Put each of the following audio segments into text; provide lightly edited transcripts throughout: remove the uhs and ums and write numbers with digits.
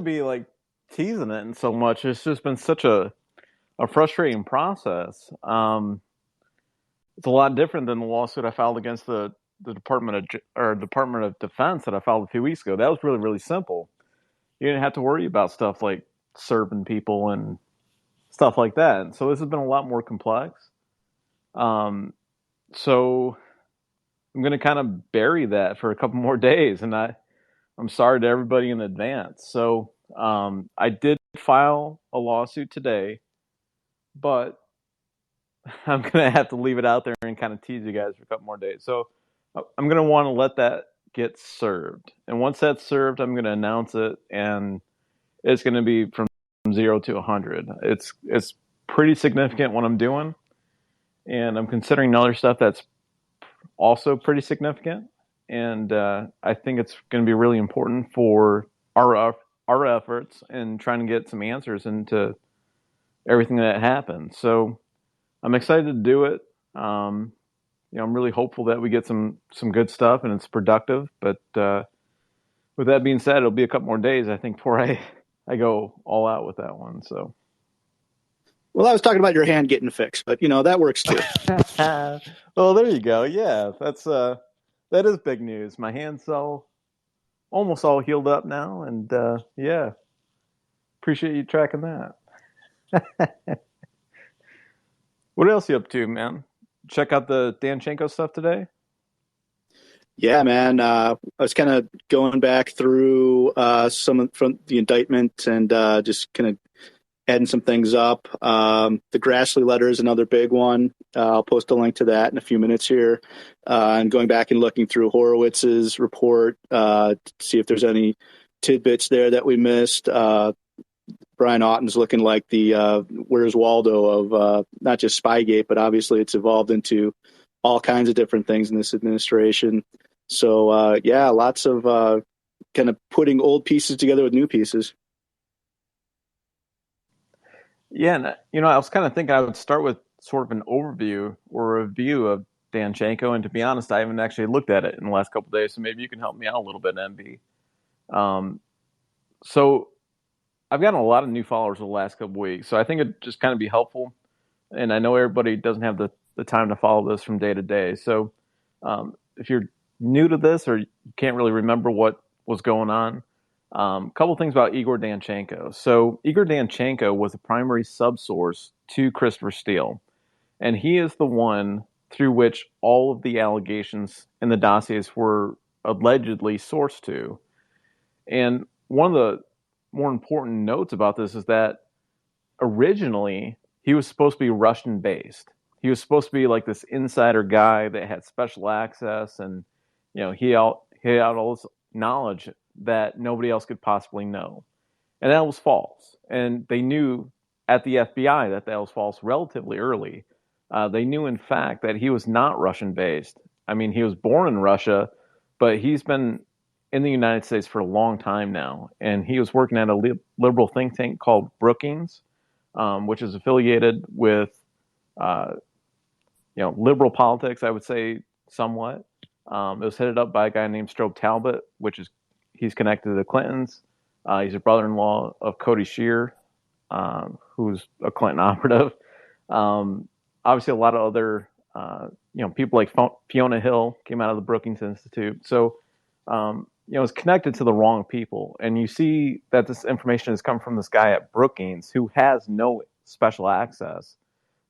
be like teasing it and so much. It's just been such a frustrating process. It's a lot different than the lawsuit I filed against the Department of Defense that I filed a few weeks ago. That was really simple. You didn't have to worry about stuff like serving people and stuff like that. And so this has been a lot more complex. So I'm going to kind of bury that for a couple more days, and I'm sorry to everybody in advance. So I did file a lawsuit today, but I'm going to have to leave it out there and kind of tease you guys for a couple more days. So I'm going to want to let that get served. And once that's served, I'm going to announce it, and it's going to be from 0 to 100. It's pretty significant what I'm doing, and I'm considering other stuff that's also pretty significant. And I think it's going to be really important for our efforts in trying to get some answers into everything that happened. So I'm excited to do it. I'm really hopeful that we get some good stuff and it's productive. But with that being said, it'll be a couple more days, I think, before I go all out with that one. So. Well, I was talking about your hand getting fixed, but that works too. Well, there you go. Yeah, that is big news. My hand's almost all healed up now, and yeah, appreciate you tracking that. What else you up to, man? Check out the Danchenko stuff today. Yeah, man. I was kind of going back through some from the indictment and just kind of adding some things up. The Grassley letter is another big one. I'll post a link to that in a few minutes here. And going back and looking through Horowitz's report to see if there's any tidbits there that we missed. Brian Aughton's looking like the Where's Waldo of not just Spygate, but obviously it's evolved into all kinds of different things in this administration. So, yeah, lots of kind of putting old pieces together with new pieces. Yeah, and I was kind of thinking I would start with sort of an overview or a review of Danchenko, and to be honest, I haven't actually looked at it in the last couple of days, so maybe you can help me out a little bit, MB. So I've gotten a lot of new followers the last couple of weeks, so I think it'd just kind of be helpful. And I know everybody doesn't have the time to follow this from day to day. So if you're new to this or you can't really remember what was going on, a couple things about Igor Danchenko. So Igor Danchenko was the primary subsource to Christopher Steele, and he is the one through which all of the allegations in the dossiers were allegedly sourced to. And one of the more important notes about this is that originally he was supposed to be Russian based. He was supposed to be like this insider guy that had special access, and he had all this knowledge that nobody else could possibly know. And that was false. And they knew at the FBI that was false relatively early. They knew, in fact, that he was not Russian based. I mean, he was born in Russia, but he's been in the United States for a long time now. And he was working at a liberal think tank called Brookings, which is affiliated with, liberal politics, I would say, somewhat. It was headed up by a guy named Strobe Talbot, he's connected to the Clintons. He's a brother-in-law of Cody Shear, who's a Clinton operative. Obviously, a lot of other, people like Fiona Hill came out of the Brookings Institute. So, it's connected to the wrong people. And you see that this information has come from this guy at Brookings who has no special access.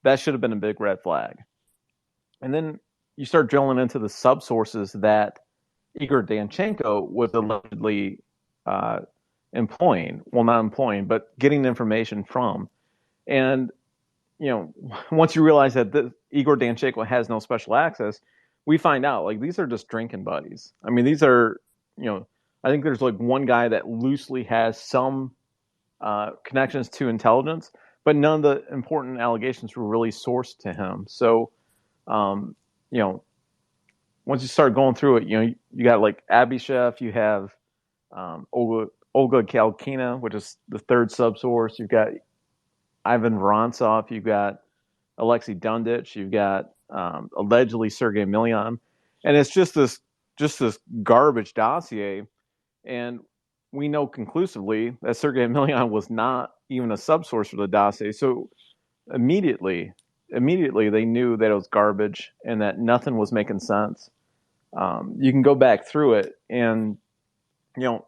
That should have been a big red flag. And then you start drilling into the subsources that Igor Danchenko was allegedly employing. Well, not employing, but getting information from. And, once you realize that Igor Danchenko has no special access, we find out, like, these are just drinking buddies. I mean, these are, I think there's like one guy that loosely has some connections to intelligence, but none of the important allegations were really sourced to him. So, once you start going through it, you got like Abishef, you have Olga Kalkina, which is the third subsource. You've got Ivan Vorontsov, you've got Alexei Dundich, you've got allegedly Sergei Milyan, and it's just this garbage dossier. And we know conclusively that Sergei Emelian was not even a subsource for the dossier. So immediately, immediately they knew that it was garbage and that nothing was making sense. You can go back through it, and you know,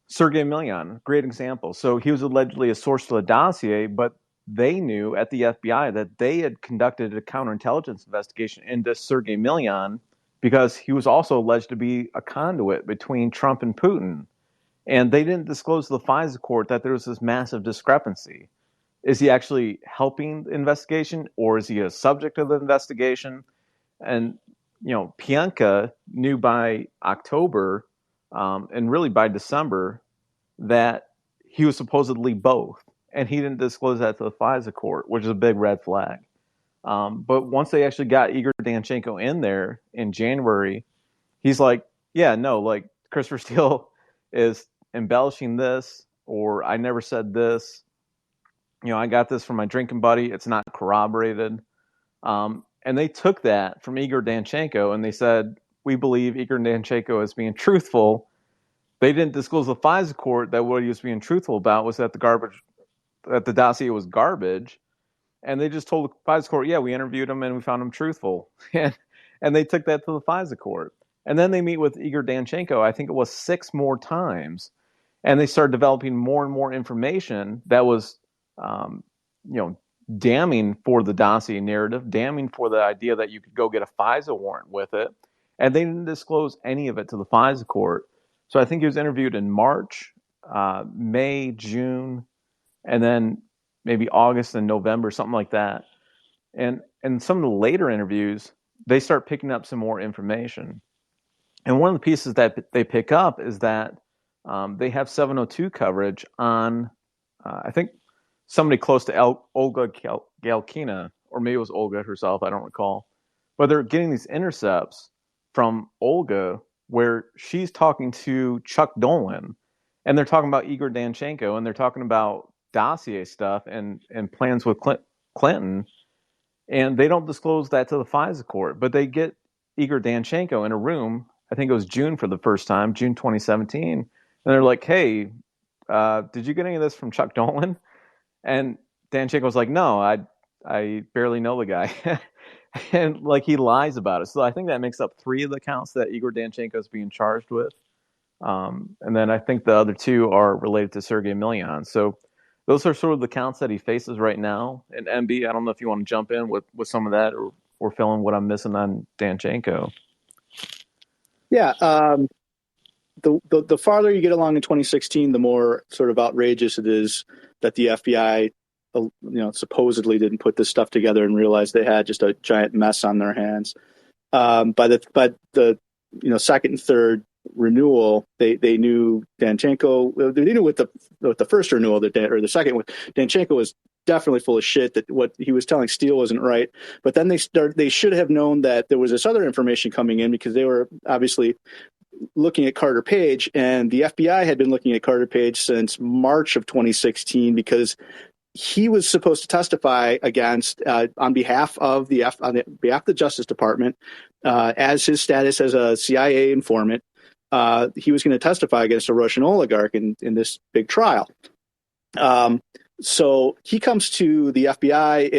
Sergei Emelian, great example. So he was allegedly a source for the dossier, but they knew at the FBI that they had conducted a counterintelligence investigation into Sergei Emelian because he was also alleged to be a conduit between Trump and Putin. And they didn't disclose to the FISA court that there was this massive discrepancy. Is he actually helping the investigation, or is he a subject of the investigation? And Pianka knew by October, and really by December, that he was supposedly both, and he didn't disclose that to the FISA court, which is a big red flag. But once they actually got Igor Danchenko in there in January, he's like, "Yeah, no, like Christopher Steele is embellishing this, or I never said this. I got this from my drinking buddy. It's not corroborated." And they took that from Igor Danchenko and they said, "We believe Igor Danchenko is being truthful." They didn't disclose to the FISA court that what he was being truthful about was that the dossier was garbage. And they just told the FISA court, "Yeah, we interviewed him and we found him truthful." And they took that to the FISA court. And then they meet with Igor Danchenko, I think it was 6 more times. And they started developing more and more information that was, um, damning for the dossier narrative, damning for the idea that you could go get a FISA warrant with it. And they didn't disclose any of it to the FISA court. So I think he was interviewed in March, May, June, and then maybe August and November, something like that. And some of the later interviews, they start picking up some more information. And one of the pieces that they pick up is that they have 702 coverage on, I think, somebody close to Olga Galkina, or maybe it was Olga herself, I don't recall. But they're getting these intercepts from Olga where she's talking to Chuck Dolan, and they're talking about Igor Danchenko, and they're talking about dossier stuff and plans with Clinton, and they don't disclose that to the FISA court, but they get Igor Danchenko in a room, I think it was June for the first time, June 2017, and they're like, "Hey, did you get any of this from Chuck Dolan?" And Danchenko was like, "No, I barely know the guy." And like he lies about it. So I think that makes up 3 of the counts that Igor Danchenko is being charged with. And then I think the other 2 are related to Sergei Emelian. So those are sort of the counts that he faces right now. And MB, I don't know if you want to jump in with some of that or fill in what I'm missing on Danchenko. Yeah. The farther you get along in 2016, the more sort of outrageous it is that the FBI, supposedly didn't put this stuff together and realized they had just a giant mess on their hands. By the second and third renewal, they knew Danchenko. They knew with the first renewal or the second one, Danchenko was definitely full of shit. That what he was telling Steele wasn't right. But then they should have known that there was this other information coming in because they were obviously looking at Carter Page, and the FBI had been looking at Carter Page since March of 2016 because he was supposed to testify against on behalf of the Justice Department as his status as a CIA informant. He was going to testify against a Russian oligarch in this big trial. So he comes to the FBI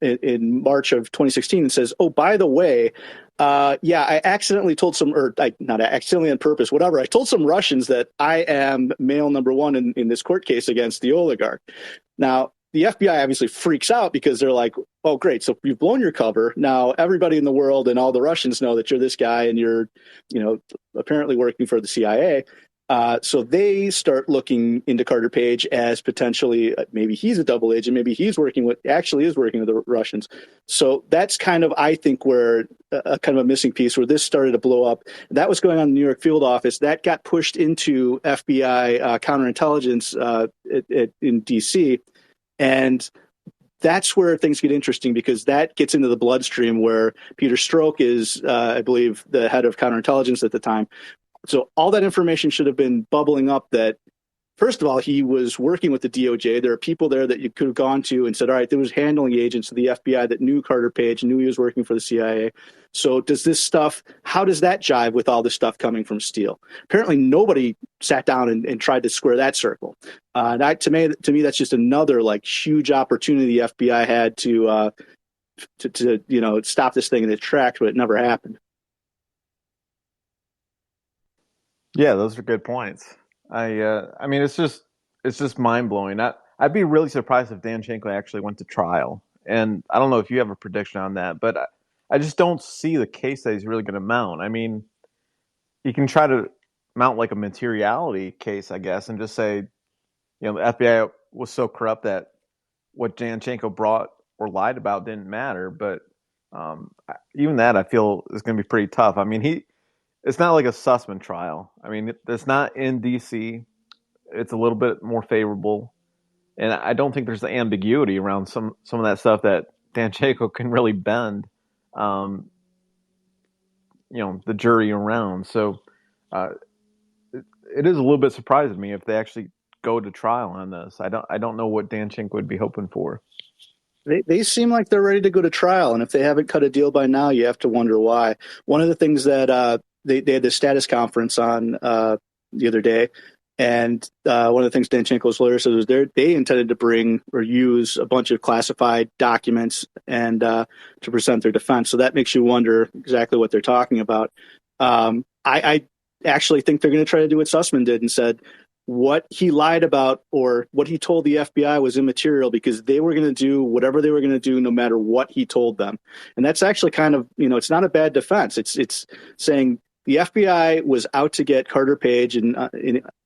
in March of 2016 and says, "Oh, by the way, I accidentally told not accidentally on purpose, whatever. I told some Russians that I am male number 1 in this court case against the oligarch." Now, the FBI obviously freaks out because they're like, "Oh, great. So you've blown your cover. Now everybody in the world and all the Russians know that you're this guy and you're, apparently working for the CIA." So they start looking into Carter Page as potentially maybe he's a double agent, maybe he's working with the Russians. So that's kind of, I think, where kind of a missing piece where this started to blow up. That was going on in the New York field office. That got pushed into FBI counterintelligence in D.C. And that's where things get interesting because that gets into the bloodstream where Peter Strzok is, I believe, the head of counterintelligence at the time. So all that information should have been bubbling up that first of all, he was working with the DOJ. There are people there that you could have gone to and said, all right, there was handling agents of the FBI that knew Carter Page, knew he was working for the CIA. So does this stuff, how does that jive with all this stuff coming from Steele? Apparently nobody sat down and tried to square that circle. To me, that's just another like huge opportunity the FBI had to stop this thing in its tracks, but it never happened. Yeah, those are good points. I mean, it's just mind blowing. I'd be really surprised if Danchenko actually went to trial, and I don't know if you have a prediction on that, but I just don't see the case that he's really going to mount. I mean, he can try to mount like a materiality case, I guess, and just say, the FBI was so corrupt that what Danchenko brought or lied about didn't matter. But even that, I feel, is going to be pretty tough. I mean, it's not like a Sussman trial. I mean, it's not in D.C. It's a little bit more favorable, and I don't think there's the ambiguity around some of that stuff that Danchenko can really bend, um, the jury around. So uh, it is a little bit surprising to me if they actually go to trial on this. I don't know what Danchenko would be hoping for. They seem like they're ready to go to trial, and if they haven't cut a deal by now, you have to wonder why. One of the things that they had the status conference on the other day, and one of the things Danchenko's lawyer said was they intended to bring or use a bunch of classified documents and to present their defense. So that makes you wonder exactly what they're talking about. I actually think they're going to try to do what Sussman did and said, what he lied about or what he told the FBI was immaterial because they were going to do whatever they were going to do no matter what he told them. And that's actually kind of, it's not a bad defense. It's saying the FBI was out to get Carter Page and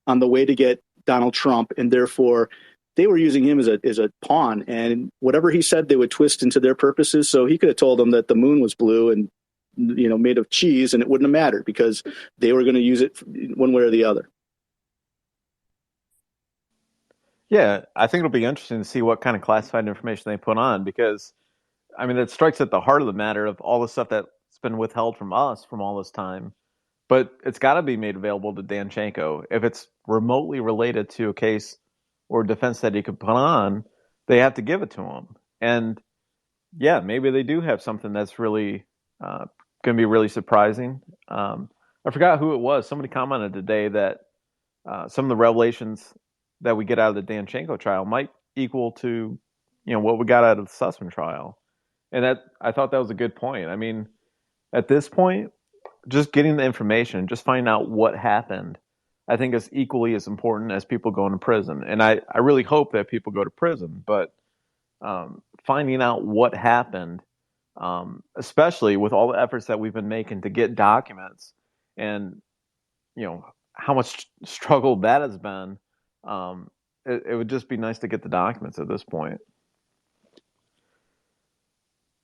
on the way to get Donald Trump, and therefore they were using him as a pawn, and whatever he said they would twist into their purposes. So he could have told them that the moon was blue and made of cheese, and it wouldn't have mattered because they were going to use it one way or the other. Yeah, I think it'll be interesting to see what kind of classified information they put on because, I mean, it strikes at the heart of the matter of all the stuff that's been withheld from us from all this time. But it's got to be made available to Danchenko. If it's remotely related to a case or defense that he could put on, they have to give it to him. And yeah, maybe they do have something that's really going to be really surprising. I forgot who it was. Somebody commented today that some of the revelations that we get out of the Danchenko trial might equal to, what we got out of the Sussman trial. And that I thought that was a good point. I mean, at this point, just getting the information, just finding out what happened, I think is equally as important as people going to prison. And I really hope that people go to prison, but finding out what happened, especially with all the efforts that we've been making to get documents and, how much struggle that has been, it would just be nice to get the documents at this point.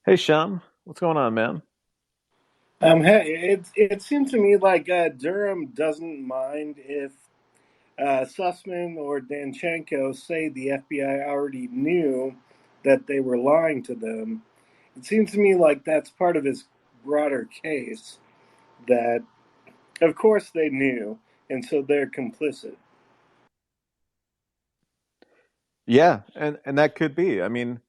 Hey, Shem, what's going on, man? Hey, it seems to me like Durham doesn't mind if Sussman or Danchenko say the FBI already knew that they were lying to them. It seems to me like that's part of his broader case that, of course, they knew, and so they're complicit. Yeah, and that could be. I mean,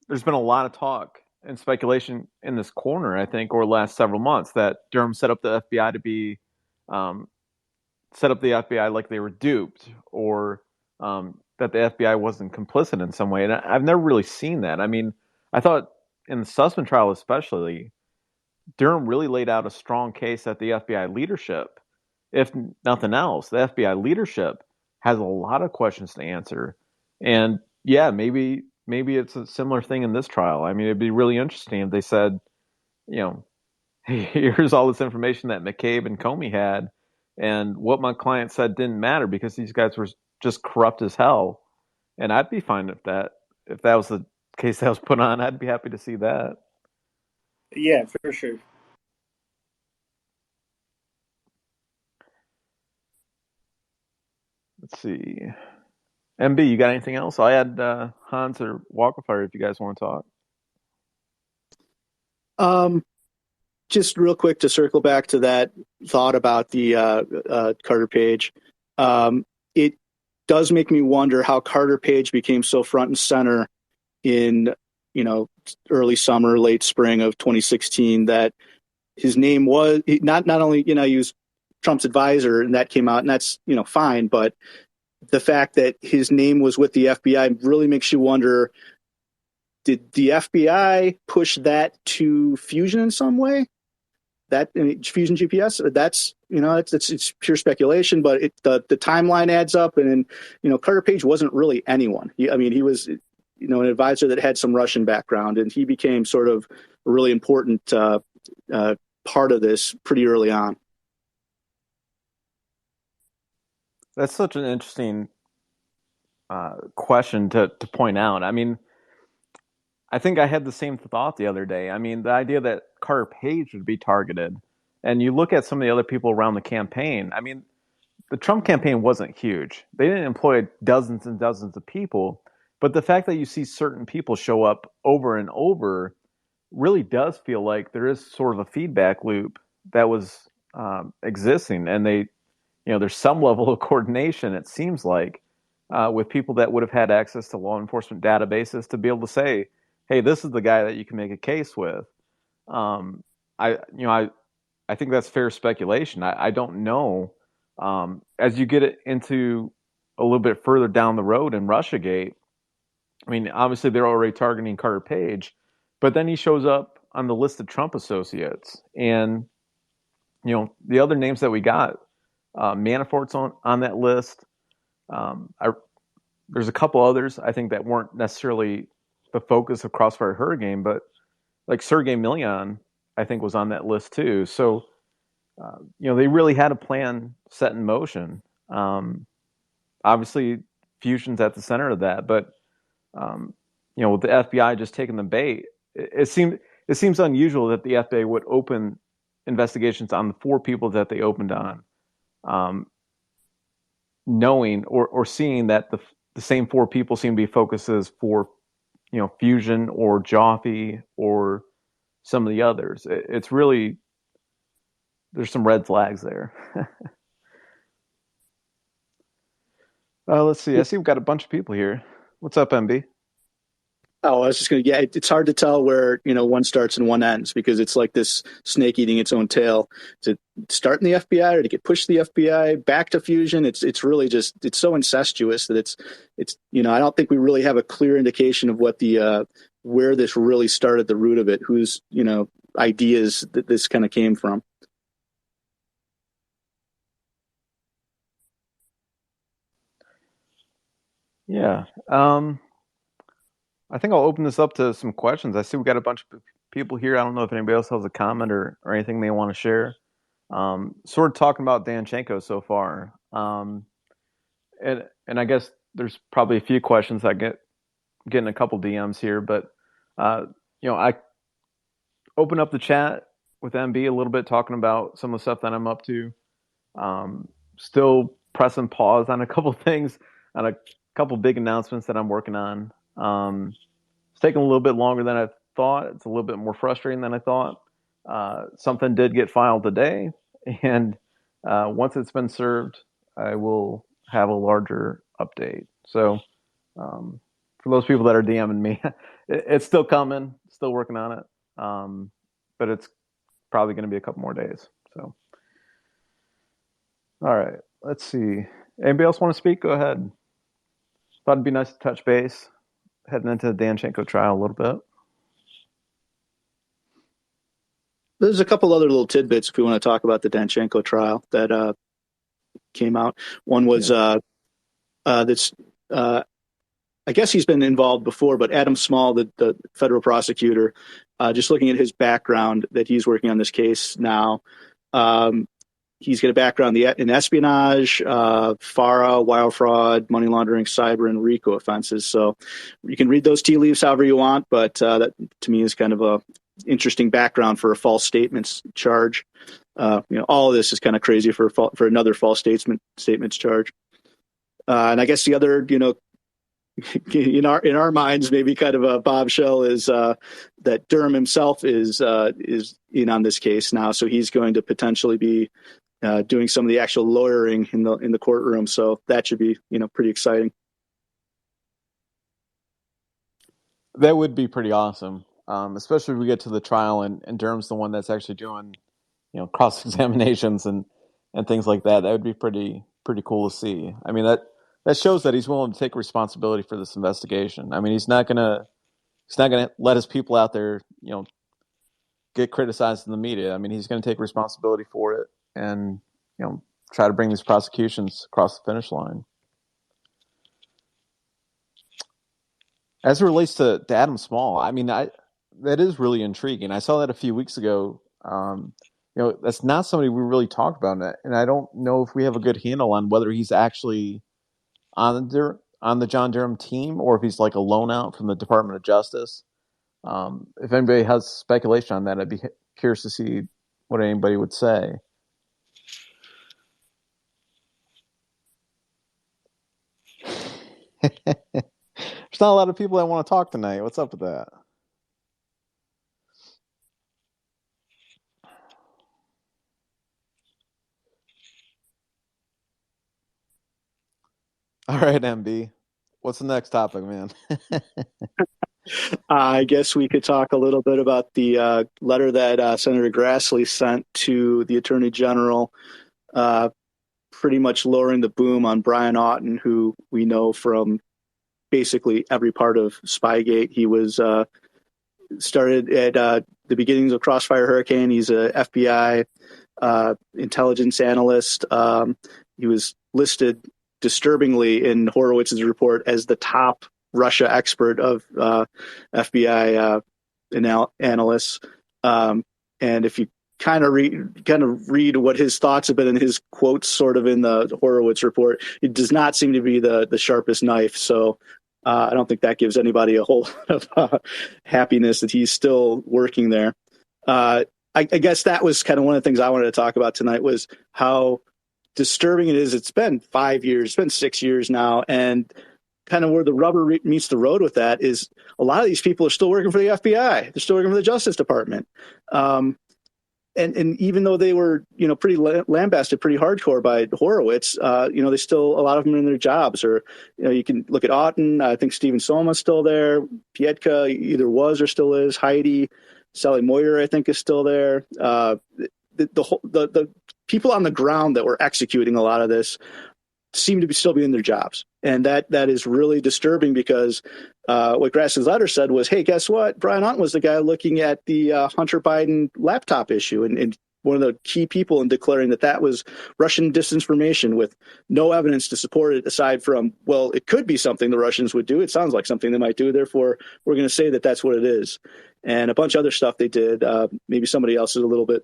there's been a lot of talk and speculation in this corner, I think, over the last several months that Durham set up the FBI to be um, set up the FBI like they were duped, or that the FBI wasn't complicit in some way. And I've never really seen that. I mean, I thought in the Sussman trial, especially, Durham really laid out a strong case that the FBI leadership, if nothing else, the FBI leadership has a lot of questions to answer. And yeah, maybe it's a similar thing in this trial. I mean, it'd be really interesting if they said, you know, hey, here's all this information that McCabe and Comey had, and what my client said didn't matter because these guys were just corrupt as hell. And I'd be fine if that was the case that was put on. I'd be happy to see that. Yeah, for sure. Let's see. MB, you got anything else? I had Hans or Walkerfire if you guys want to talk. Um, just real quick to circle back to that thought about the Carter Page. It does make me wonder how Carter Page became so front and center in, early summer, late spring of 2016, that his name was not only, he was Trump's advisor and that came out, and that's, fine. But the fact that his name was with the FBI really makes you wonder, did the FBI push that to Fusion in some way? Fusion GPS, that's, it's pure speculation, but the timeline adds up. And, Carter Page wasn't really anyone. He was, an advisor that had some Russian background, and he became sort of a really important part of this pretty early on. That's such an interesting question to point out. I think I had the same thought the other day. The idea that Carter Page would be targeted, and you look at some of the other people around the campaign. The Trump campaign wasn't huge. They didn't employ dozens and dozens of people, but the fact that you see certain people show up over and over really does feel like there is sort of a feedback loop that was existing, and there's some level of coordination, it seems like, with people that would have had access to law enforcement databases to be able to say, hey, this is the guy that you can make a case with. I think that's fair speculation. I don't know. As you get it into a little bit further down the road in Russiagate, obviously they're already targeting Carter Page, but then he shows up on the list of Trump associates, and the other names that we got, Manafort's on that list. There's a couple others I think that weren't necessarily the focus of Crossfire Hurricane, but like Sergey Milyan, I think, was on that list too. So, they really had a plan set in motion. Obviously, Fusion's at the center of that, but with the FBI just taking the bait, it seems unusual that the FBI would open investigations on the 4 people that they opened on, knowing or seeing that the same 4 people seem to be focuses for Fusion or Joffe or some of the others. It's really, there's some red flags there. Let's see. I see we've got a bunch of people here. What's up, MB? Oh, I was just going to, it's hard to tell where, one starts and one ends, because it's like this snake eating its own tail. To start in the FBI or to get pushed to the FBI, back to Fusion, it's really just, it's so incestuous that it's, I don't think we really have a clear indication of what where this really started, the root of it, whose, ideas that this kind of came from. Yeah. I think I'll open this up to some questions. I see we got a bunch of people here. I don't know if anybody else has a comment or anything they want to share. Sort of talking about Danchenko so far. And I guess there's probably a few questions I getting a couple DMs here, but I open up the chat with MB a little bit, talking about some of the stuff that I'm up to. Still pressing pause on a couple things, on a couple big announcements that I'm working on. It's taking a little bit longer than I thought. It's a little bit more frustrating than I thought. Something did get filed today, and once it's been served, I will have a larger update. So for those people that are DMing me, it's still coming, still working on it, but it's probably going to be a couple more days. So, all right, let's see. Anybody else want to speak? Go ahead. Thought it'd be nice to touch base heading into the Danchenko trial a little bit. There's a couple other little tidbits if we want to talk about the Danchenko trial that came out. One was I guess he's been involved before, but Adam Small, the federal prosecutor, just looking at his background, that he's working on this case now. He's got a background in espionage, FARA, wire fraud, money laundering, cyber, and RICO offenses. So you can read those tea leaves however you want, but that to me is kind of a interesting background for a false statements charge. All of this is kind of crazy for another false statements charge. And I guess the other, in our minds, maybe kind of a bombshell is that Durham himself is in on this case now. So he's going to potentially be doing some of the actual lawyering in the courtroom. So that should be pretty exciting. That would be pretty awesome, especially if we get to the trial and Durham's the one that's actually doing cross examinations and things like that. That would be pretty cool to see. I mean that shows that he's willing to take responsibility for this investigation. I mean he's not gonna let his people out there get criticized in the media. I mean he's gonna take responsibility for it and try to bring these prosecutions across the finish line. As it relates to Adam Small, I mean, that is really intriguing. I saw that a few weeks ago. That's not somebody we really talked about, and I don't know if we have a good handle on whether he's actually on the John Durham team or if he's like a loan out from the Department of Justice. If anybody has speculation on that, I'd be curious to see what anybody would say. There's not a lot of people that want to talk tonight. What's up with that? All right, MB. What's the next topic, man? I guess we could talk a little bit about the letter that Senator Grassley sent to the Attorney General, pretty much lowering the boom on Brian Auten, who we know from basically every part of Spygate. He was started at the beginnings of Crossfire Hurricane. He's a FBI intelligence analyst. He was listed disturbingly in Horowitz's report as the top Russia expert of FBI analysts. And if you kind of read what his thoughts have been in his quotes sort of in the Horowitz report, it does not seem to be the sharpest knife. So I don't think that gives anybody a whole lot of happiness that he's still working there. I guess that was kind of one of the things I wanted to talk about tonight was how disturbing it is. It's been 5 years, it's been 6 years now, and kind of where the rubber meets the road with that is a lot of these people are still working for the FBI. They're still working for the Justice Department. And even though they were, pretty lambasted, pretty hardcore by Horowitz, they still, a lot of them are in their jobs. Or, you can look at Auten. I think Steven Soma's still there. Pietka either was or still is. Heidi, Sally Moyer, I think, is still there. The people on the ground that were executing a lot of this seem to still be in their jobs. And that is really disturbing because what Grassley's letter said was, hey, guess what? Brian Auten was the guy looking at the Hunter Biden laptop issue and one of the key people in declaring that was Russian disinformation with no evidence to support it aside from, well, it could be something the Russians would do. It sounds like something they might do. Therefore, we're going to say that that's what it is. And a bunch of other stuff they did. Maybe somebody else is a little bit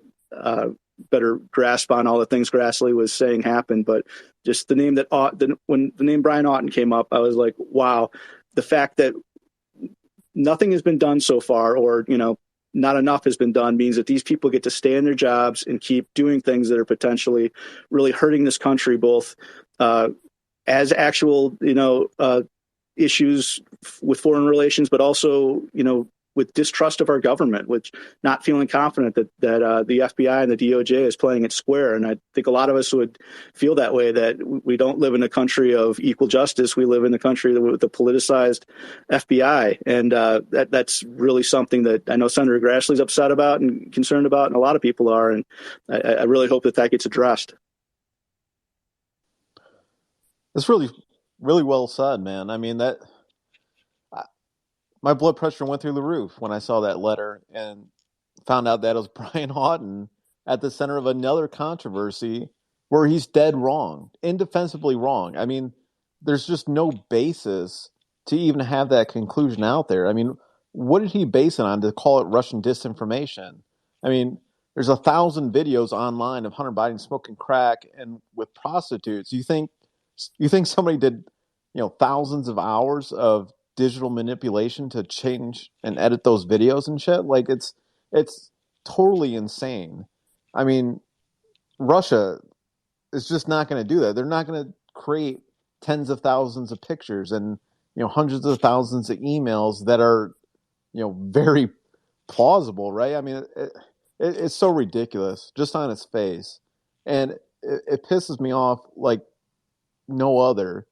better grasp on all the things Grassley was saying happened, but just the name when the name Brian Auten came up, I was like, wow, the fact that nothing has been done so far, or not enough has been done, means that these people get to stay in their jobs and keep doing things that are potentially really hurting this country, both as actual issues with foreign relations, but also with distrust of our government, which not feeling confident that the FBI and the DOJ is playing it square. And I think a lot of us would feel that way, that we don't live in a country of equal justice. We live in a country with a politicized FBI. And that's really something that I know Senator Grassley's upset about and concerned about, and a lot of people are. And I really hope that gets addressed. That's really, really well said, man. I mean, my blood pressure went through the roof when I saw that letter and found out that it was Brian Auten at the center of another controversy where he's dead wrong, indefensibly wrong. I mean, there's just no basis to even have that conclusion out there. I mean, what did he base it on to call it Russian disinformation? I mean, there's 1,000 videos online of Hunter Biden smoking crack and with prostitutes. You think somebody did, thousands of hours of digital manipulation to change and edit those videos and shit? Like it's totally insane. I mean, Russia is just not going to do that. They're not going to create tens of thousands of pictures and hundreds of thousands of emails that are very plausible, right? I mean, it's so ridiculous just on its face. And it pisses me off like no other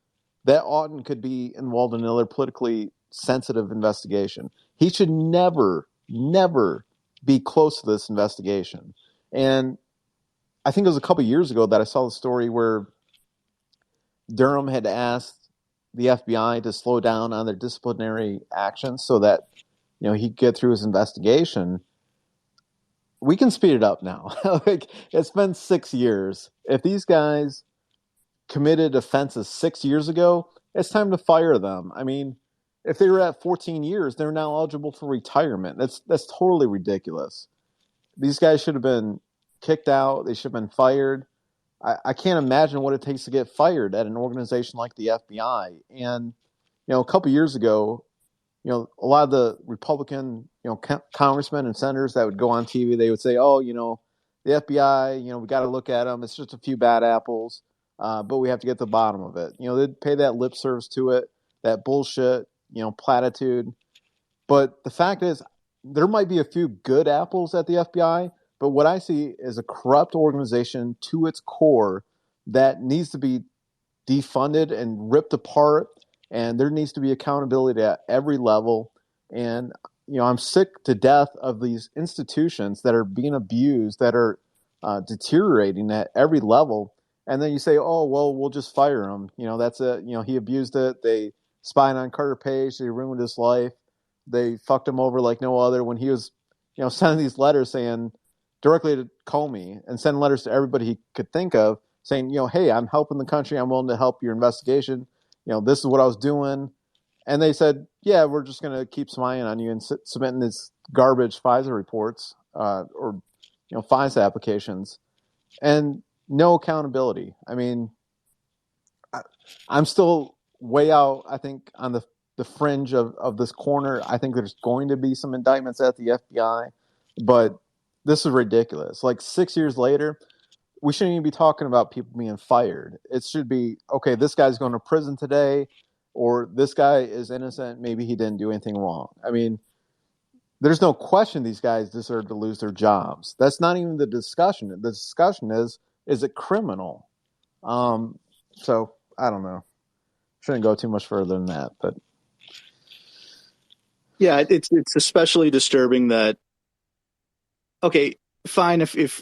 that Auten could be involved in another politically sensitive investigation. He should never, never be close to this investigation. And I think it was a couple of years ago that I saw the story where Durham had asked the FBI to slow down on their disciplinary actions so that he could get through his investigation. We can speed it up now. Like, it's been 6 years. If these guys committed offenses 6 years ago, it's time to fire them. I mean, if they were at 14 years, they're now eligible for retirement. That's totally ridiculous. These guys should have been kicked out. They should have been fired. I can't imagine what it takes to get fired at an organization like the FBI. And a couple years ago, a lot of the Republican, congressmen and senators that would go on TV, they would say, "Oh, the FBI, we got to look at them. It's just a few bad apples, but we have to get to the bottom of it." They'd pay that lip service to it, that bullshit, platitude. But the fact is, there might be a few good apples at the FBI, but what I see is a corrupt organization to its core that needs to be defunded and ripped apart, and there needs to be accountability at every level. And I'm sick to death of these institutions that are being abused, that are deteriorating at every level. And then you say, "Oh, well, we'll just fire him. That's it. He abused it. They spied on Carter Page. They ruined his life. They fucked him over like no other." When he was, sending these letters saying directly to Comey and sending letters to everybody he could think of saying, "Hey, I'm helping the country. I'm willing to help your investigation. This is what I was doing." And they said, "Yeah, we're just going to keep spying on you and submitting these garbage FISA reports or FISA applications." And no accountability. I mean, I'm still way out, I think, on the fringe of this corner. I think there's going to be some indictments at the FBI, but this is ridiculous. Like 6 years later, we shouldn't even be talking about people being fired. It should be, okay, this guy's going to prison today, or this guy is innocent. Maybe he didn't do anything wrong. I mean, there's no question these guys deserve to lose their jobs. That's not even the discussion. The discussion is it criminal? So I don't know. Shouldn't go too much further than that, but yeah, it's especially disturbing that. Okay, fine if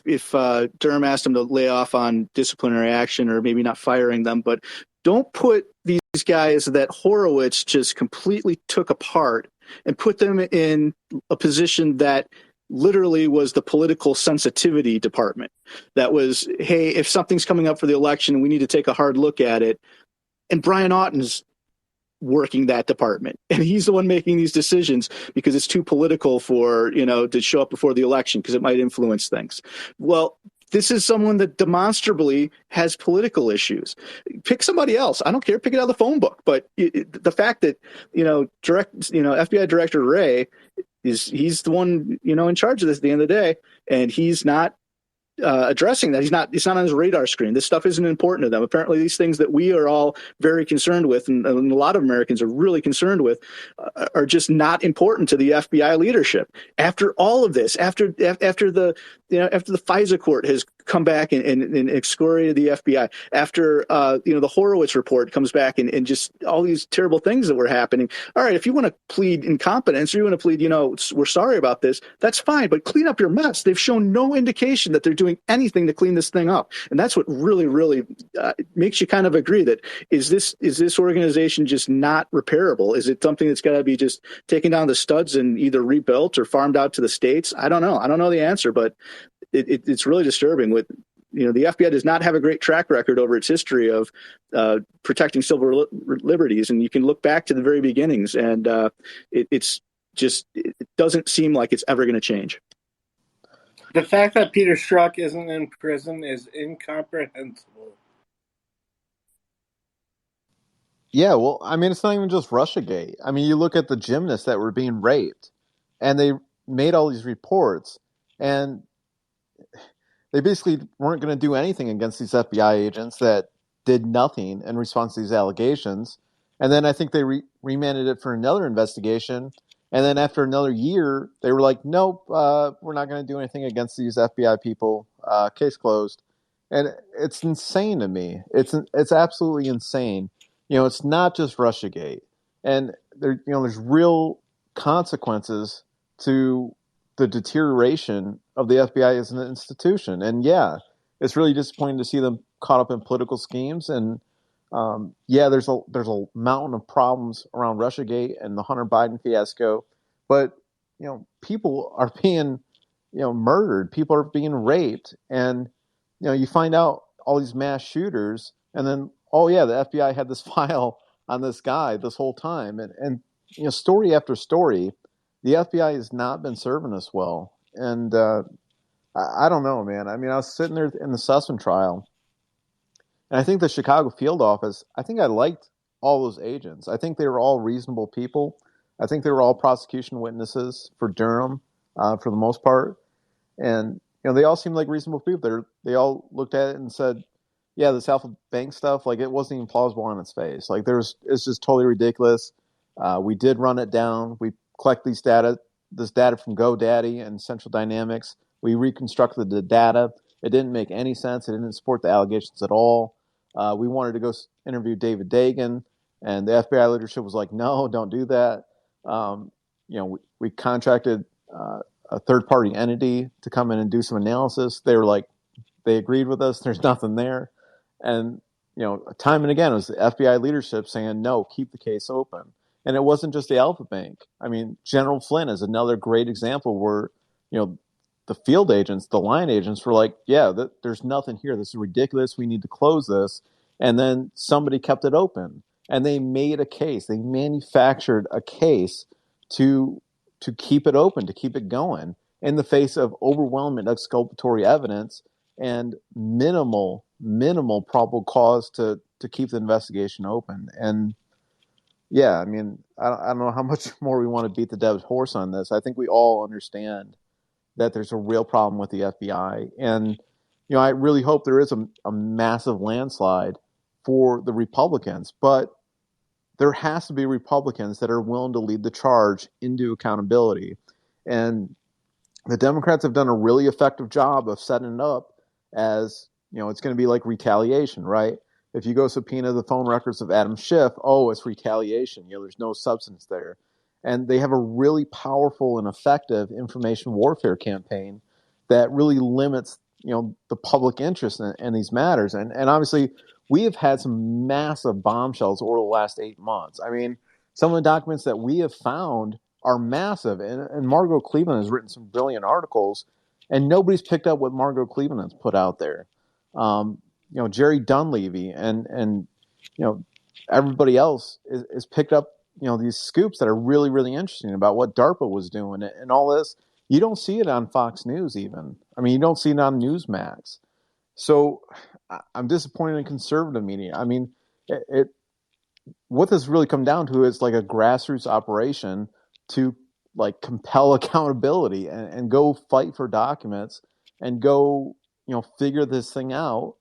Durham asked him to lay off on disciplinary action or maybe not firing them, but don't put these guys that Horowitz just completely took apart and put them in a position that literally was the political sensitivity department. That was, hey, if something's coming up for the election and we need to take a hard look at it. And Brian Auten's working that department, and he's the one making these decisions because it's too political for to show up before the election because it might influence things. Well, this is someone that demonstrably has political issues. Pick somebody else. I don't care. Pick it out of the phone book. But the fact that FBI Director Wray he's the one in charge of this at the end of the day, and he's not addressing that. It's not on his radar screen. This stuff isn't important to them. Apparently, these things that we are all very concerned with, and a lot of Americans are really concerned with, are just not important to the FBI leadership. After all of this, after the FISA court has come back and excoriated the FBI, after the Horowitz report comes back and just all these terrible things that were happening. All right, if you want to plead incompetence or you want to plead, we're sorry about this, that's fine, but clean up your mess. They've shown no indication that they're doing anything to clean this thing up, and that's what really, really makes you kind of agree that is this organization just not repairable? Is it something that's got to be just taken down to studs and either rebuilt or farmed out to the states? I don't know the answer, but it's really disturbing. With the FBI does not have a great track record over its history of protecting civil liberties, and you can look back to the very beginnings, and it doesn't seem like it's ever going to change. The fact that Peter Strzok isn't in prison is incomprehensible. Yeah, well, I mean, it's not even just Russiagate. I mean, you look at the gymnasts that were being raped, and they made all these reports, and they basically weren't going to do anything against these FBI agents that did nothing in response to these allegations. And then I think they remanded it for another investigation. And then after another year, they were like, "Nope, we're not going to do anything against these FBI people. Case closed." And it's insane to me. It's absolutely insane. It's not just Russiagate, and there's real consequences to the deterioration of the FBI as an institution. And yeah, it's really disappointing to see them caught up in political schemes. And yeah, there's a mountain of problems around Russiagate and the Hunter Biden fiasco, but people are being murdered, people are being raped, and you find out all these mass shooters, and then oh yeah, the FBI had this file on this guy this whole time, and story after story, the FBI has not been serving us well, and I don't know, man. I mean, I was sitting there in the Sussman trial, and I think the Chicago field office, I think I liked all those agents. I think they were all reasonable people. I think they were all prosecution witnesses for Durham, for the most part. And they all seemed like reasonable people. They all looked at it and said, "Yeah, this Alpha Bank stuff, like it wasn't even plausible on its face. Like it's just totally ridiculous. We did run it down. We collect this data from GoDaddy and Central Dynamics. We reconstructed the data. It didn't make any sense. It didn't support the allegations at all. We wanted to go interview David Dagan, and the FBI leadership was like, no, don't do that. We contracted a third-party entity to come in and do some analysis. They were like, they agreed with us. There's nothing there. And, time and again, it was the FBI leadership saying, no, keep the case open. And it wasn't just the Alpha Bank. I mean, General Flynn is another great example where, the field agents, the line agents were like, yeah, there's nothing here. This is ridiculous. We need to close this. And then somebody kept it open. And they made a case. They manufactured a case to keep it open, to keep it going in the face of overwhelming exculpatory evidence and minimal probable cause to keep the investigation open. And yeah, I mean, I don't know how much more we want to beat the dead horse on this. I think we all understand that there's a real problem with the FBI. And, I really hope there is a massive landslide for the Republicans, but there has to be Republicans that are willing to lead the charge into accountability. And the Democrats have done a really effective job of setting it up as, it's going to be like retaliation, right? If you go subpoena the phone records of Adam Schiff, oh, it's retaliation. There's no substance there. And they have a really powerful and effective information warfare campaign that really limits, the public interest in these matters. And obviously, we have had some massive bombshells over the last 8 months. I mean, some of the documents that we have found are massive. And Margot Cleveland has written some brilliant articles, and nobody's picked up what Margot Cleveland has put out there. Jerry Dunleavy and everybody else is picked up, these scoops that are really, really interesting about what DARPA was doing and all this. You don't see it on Fox News even. I mean, you don't see it on Newsmax. So I'm disappointed in conservative media. I mean, what this really come down to is like a grassroots operation to like compel accountability and go fight for documents and go, figure this thing out.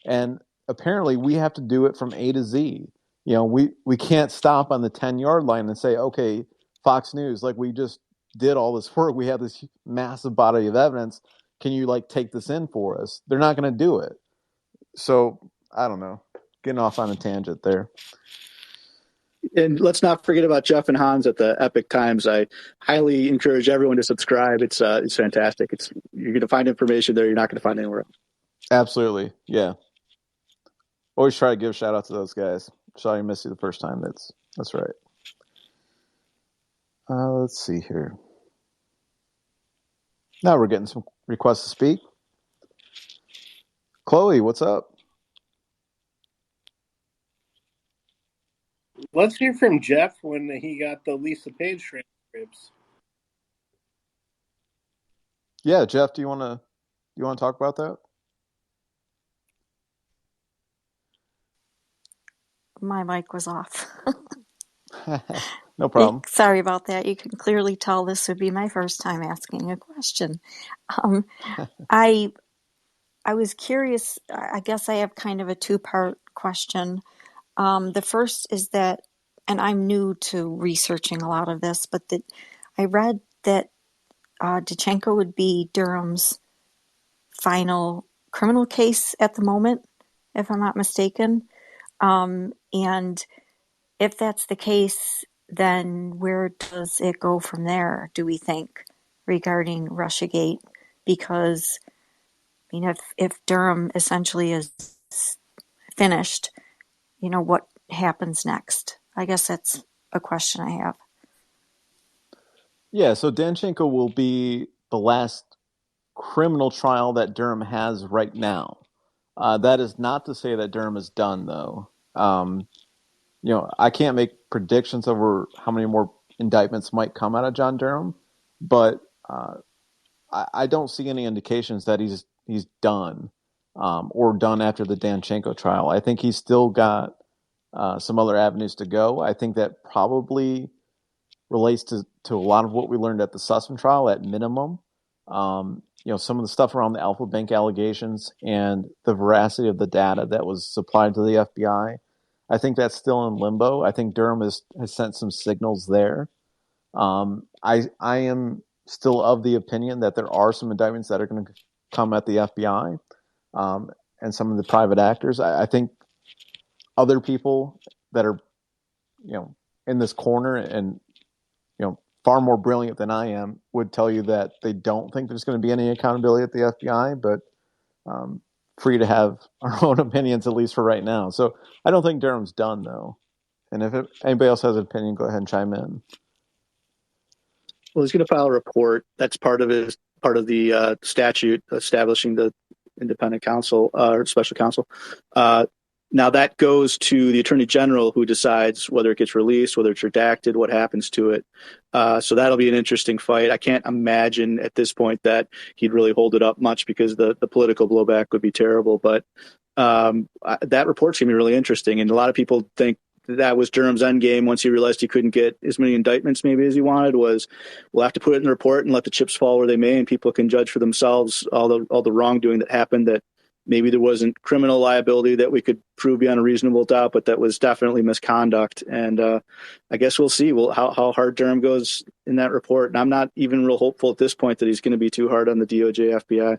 And apparently we have to do it from A to Z. We can't stop on the 10-yard line and say, okay, Fox News, like we just did all this work. We have this massive body of evidence. Can you like take this in for us? They're not going to do it. So I don't know, getting off on a tangent there. And let's not forget about Jeff and Hans at the Epic Times. I highly encourage everyone to subscribe. It's fantastic. You're going to find information there you're not going to find anywhere else. Absolutely, yeah. Always try to give a shout out to those guys. Sorry I missed you the first time. That's right. Let's see here. Now we're getting some requests to speak. Chloe, what's up? Let's hear from Jeff when he got the Lisa Page transcripts. Yeah, Jeff, do you want to talk about that? My mic was off. No problem. Sorry about that. You can clearly tell this would be my first time asking a question. I was curious. I guess I have kind of a two-part question. The first is that, and I'm new to researching a lot of this, but that I read that Danchenko would be Durham's final criminal case at the moment, if I'm not mistaken. And if that's the case, then where does it go from there, do we think, regarding Russiagate? Because, I mean, if Durham essentially is finished, what happens next? I guess that's a question I have. Yeah, so Danchenko will be the last criminal trial that Durham has right now. That is not to say that Durham is done, though. I can't make predictions over how many more indictments might come out of John Durham, but I don't see any indications that he's done or done after the Danchenko trial. I think he's still got some other avenues to go. I think that probably relates to a lot of what we learned at the Sussman trial at minimum. Some of the stuff around the Alpha Bank allegations and the veracity of the data that was supplied to the FBI. I think that's still in limbo. I think Durham has sent some signals there. I am still of the opinion that there are some indictments that are going to come at the FBI and some of the private actors. I think other people that are in this corner and far more brilliant than I am would tell you that they don't think there's going to be any accountability at the FBI, but free to have our own opinions, at least for right now. So I don't think Durham's done, though. And if anybody else has an opinion, go ahead and chime in. Well, he's going to file a report. That's part of the statute establishing the independent counsel or special counsel. Now that goes to the attorney general, who decides whether it gets released, whether it's redacted, what happens to it. So that'll be an interesting fight. I can't imagine at this point that he'd really hold it up much, because the political blowback would be terrible. But that report's going to be really interesting. And a lot of people think that was Durham's end game once he realized he couldn't get as many indictments maybe as he wanted, was we'll have to put it in the report and let the chips fall where they may, and people can judge for themselves all the wrongdoing that happened, that maybe there wasn't criminal liability that we could prove beyond a reasonable doubt, but that was definitely misconduct. And I guess we'll see how hard Durham goes in that report. And I'm not even real hopeful at this point that he's going to be too hard on the DOJ, FBI.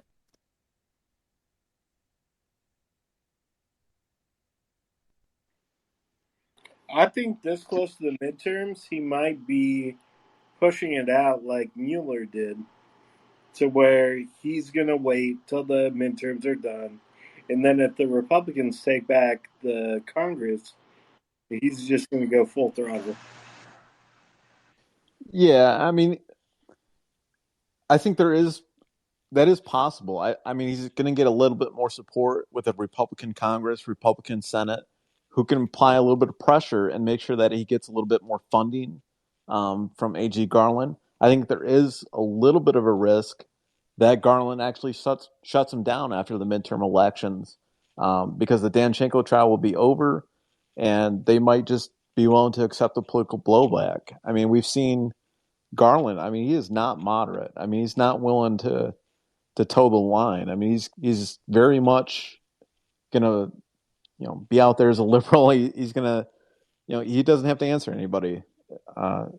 I think this close to the midterms, he might be pushing it out like Mueller did, to where he's going to wait till the midterms are done. And then if the Republicans take back the Congress, he's just going to go full throttle. Yeah, I mean, I think that is possible. I mean, he's going to get a little bit more support with a Republican Congress, Republican Senate, who can apply a little bit of pressure and make sure that he gets a little bit more funding from AG Garland. I think there is a little bit of a risk that Garland actually shuts him down after the midterm elections, because the Danchenko trial will be over, and they might just be willing to accept the political blowback. I mean, we've seen Garland. I mean, he is not moderate. I mean, he's not willing to toe the line. I mean, he's very much gonna be out there as a liberal. He's gonna he doesn't have to answer anybody,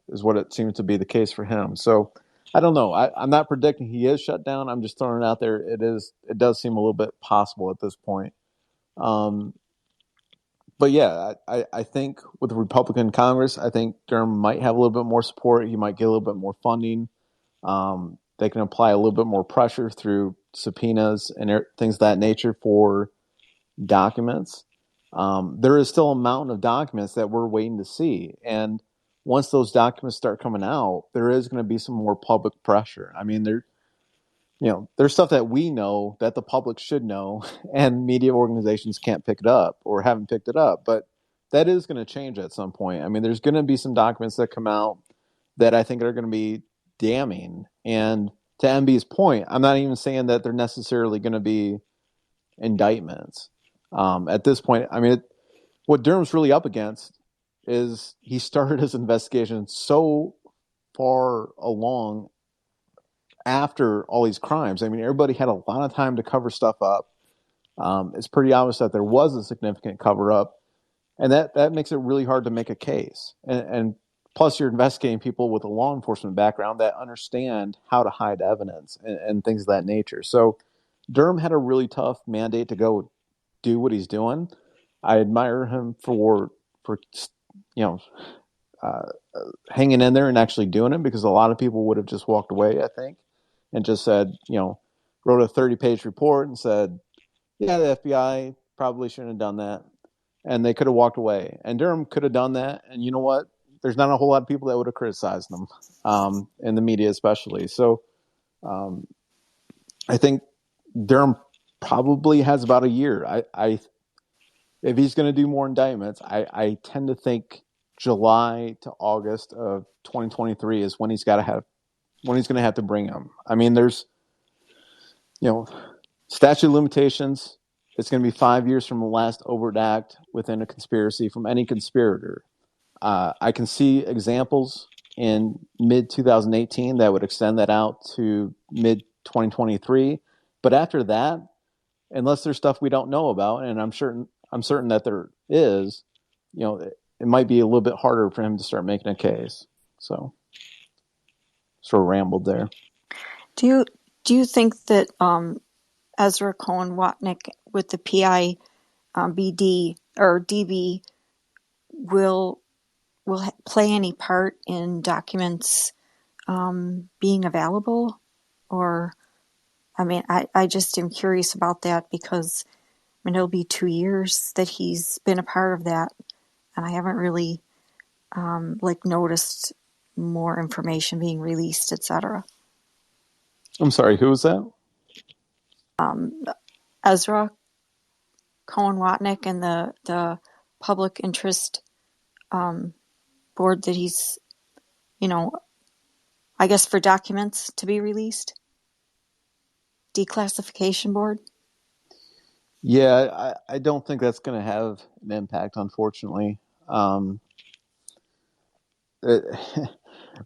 is what it seems to be the case for him. So I don't know. I'm not predicting he is shut down. I'm just throwing it out there. It does seem a little bit possible at this point. But yeah, I think with the Republican Congress, I think Durham might have a little bit more support. He might get a little bit more funding. They can apply a little bit more pressure through subpoenas and things of that nature for documents. There is still a mountain of documents that we're waiting to see. And once those documents start coming out, there is going to be some more public pressure. I mean, there's stuff that we know that the public should know, and media organizations can't pick it up or haven't picked it up. But that is going to change at some point. I mean, there's going to be some documents that come out that I think are going to be damning. And to MB's point, I'm not even saying that they're necessarily going to be indictments. At this point, I mean, what Durham's really up against is he started his investigation so far along after all these crimes. I mean, everybody had a lot of time to cover stuff up. It's pretty obvious that there was a significant cover up, and that makes it really hard to make a case. And plus, you're investigating people with a law enforcement background that understand how to hide evidence and things of that nature. So Durham had a really tough mandate to go do what he's doing. I admire him for you know uh, hanging in there and actually doing it, because a lot of people would have just walked away, I think, and just said, wrote a 30-page report and said, yeah, the FBI probably shouldn't have done that. And they could have walked away. And Durham could have done that. And you know what? There's not a whole lot of people that would have criticized them, in the media especially. So I think Durham probably has about a year. If he's going to do more indictments, I tend to think July to August of 2023 is when he's going to have to bring him. I mean, there's, statute of limitations. It's going to be 5 years from the last overt act within a conspiracy from any conspirator. I can see examples in mid 2018 that would extend that out to mid 2023. But after that, unless there's stuff we don't know about, and I'm certain that there is, it might be a little bit harder for him to start making a case. So, sort of rambled there. Do you think that Ezra Cohen Watnick with the PIBD or DB will play any part in documents being available? Or, I mean, I just am curious about that, because it'll be 2 years that he's been a part of that, and I haven't really noticed more information being released, etc. I'm sorry, who was that? Ezra Cohen Watnick and the public interest board that he's, I guess for documents to be released, declassification board. Yeah, I don't think that's going to have an impact, unfortunately.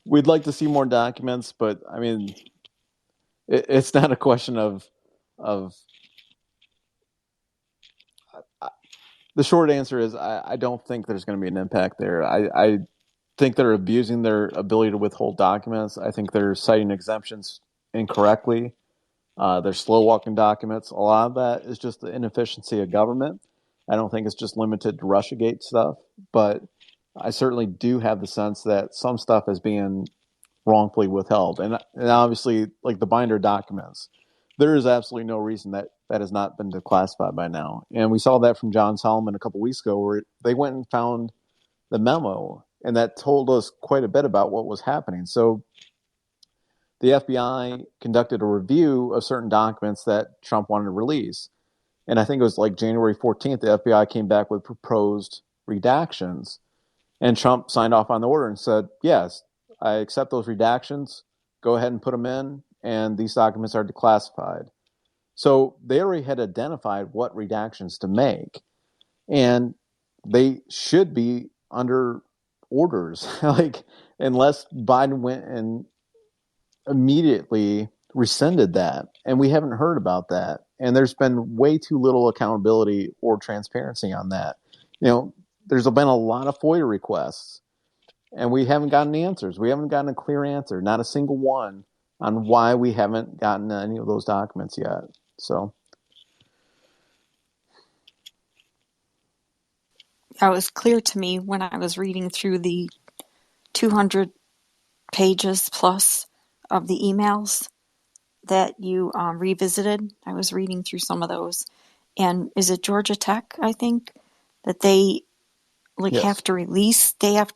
We'd like to see more documents, but I mean, it's not a question of the short answer is I don't think there's going to be an impact there. I think they're abusing their ability to withhold documents. I think they're citing exemptions incorrectly. They're slow walking documents. A lot of that is just the inefficiency of government. I don't think it's just limited to Russiagate stuff, but I certainly do have the sense that some stuff is being wrongfully withheld. And obviously, like the binder documents, there is absolutely no reason that has not been declassified by now. And we saw that from John Solomon a couple weeks ago, where they went and found the memo, and that told us quite a bit about what was happening. So the FBI conducted a review of certain documents that Trump wanted to release. And I think it was like January 14th, the FBI came back with proposed redactions. And Trump signed off on the order and said, yes, I accept those redactions. Go ahead and put them in, and these documents are declassified. So they already had identified what redactions to make, and they should be under orders. Like, unless Biden went and immediately rescinded that, and we haven't heard about that. And there's been way too little accountability or transparency on that. There's been a lot of FOIA requests, and we haven't gotten answers. We haven't gotten a clear answer, not a single one, on why we haven't gotten any of those documents yet. So That was clear to me when I was reading through the 200 pages plus of the emails that you revisited. I was reading through some of those. And is it Georgia Tech, I think, that they yes. have to release, they have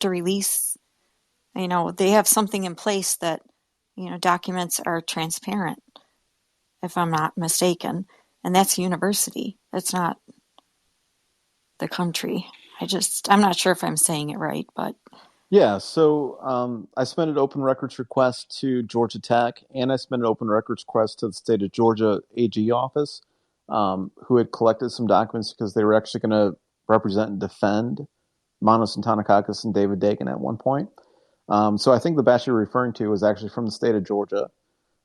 something in place that, documents are transparent, if I'm not mistaken. And that's university. That's not the country. I'm not sure if I'm saying it right, but. Yeah, so I submitted open records request to Georgia Tech, and I submitted open records request to the state of Georgia AG office, who had collected some documents because they were actually going to represent and defend Manos Antonakakis and David Dakin at one point. So I think the batch you're referring to was actually from the state of Georgia,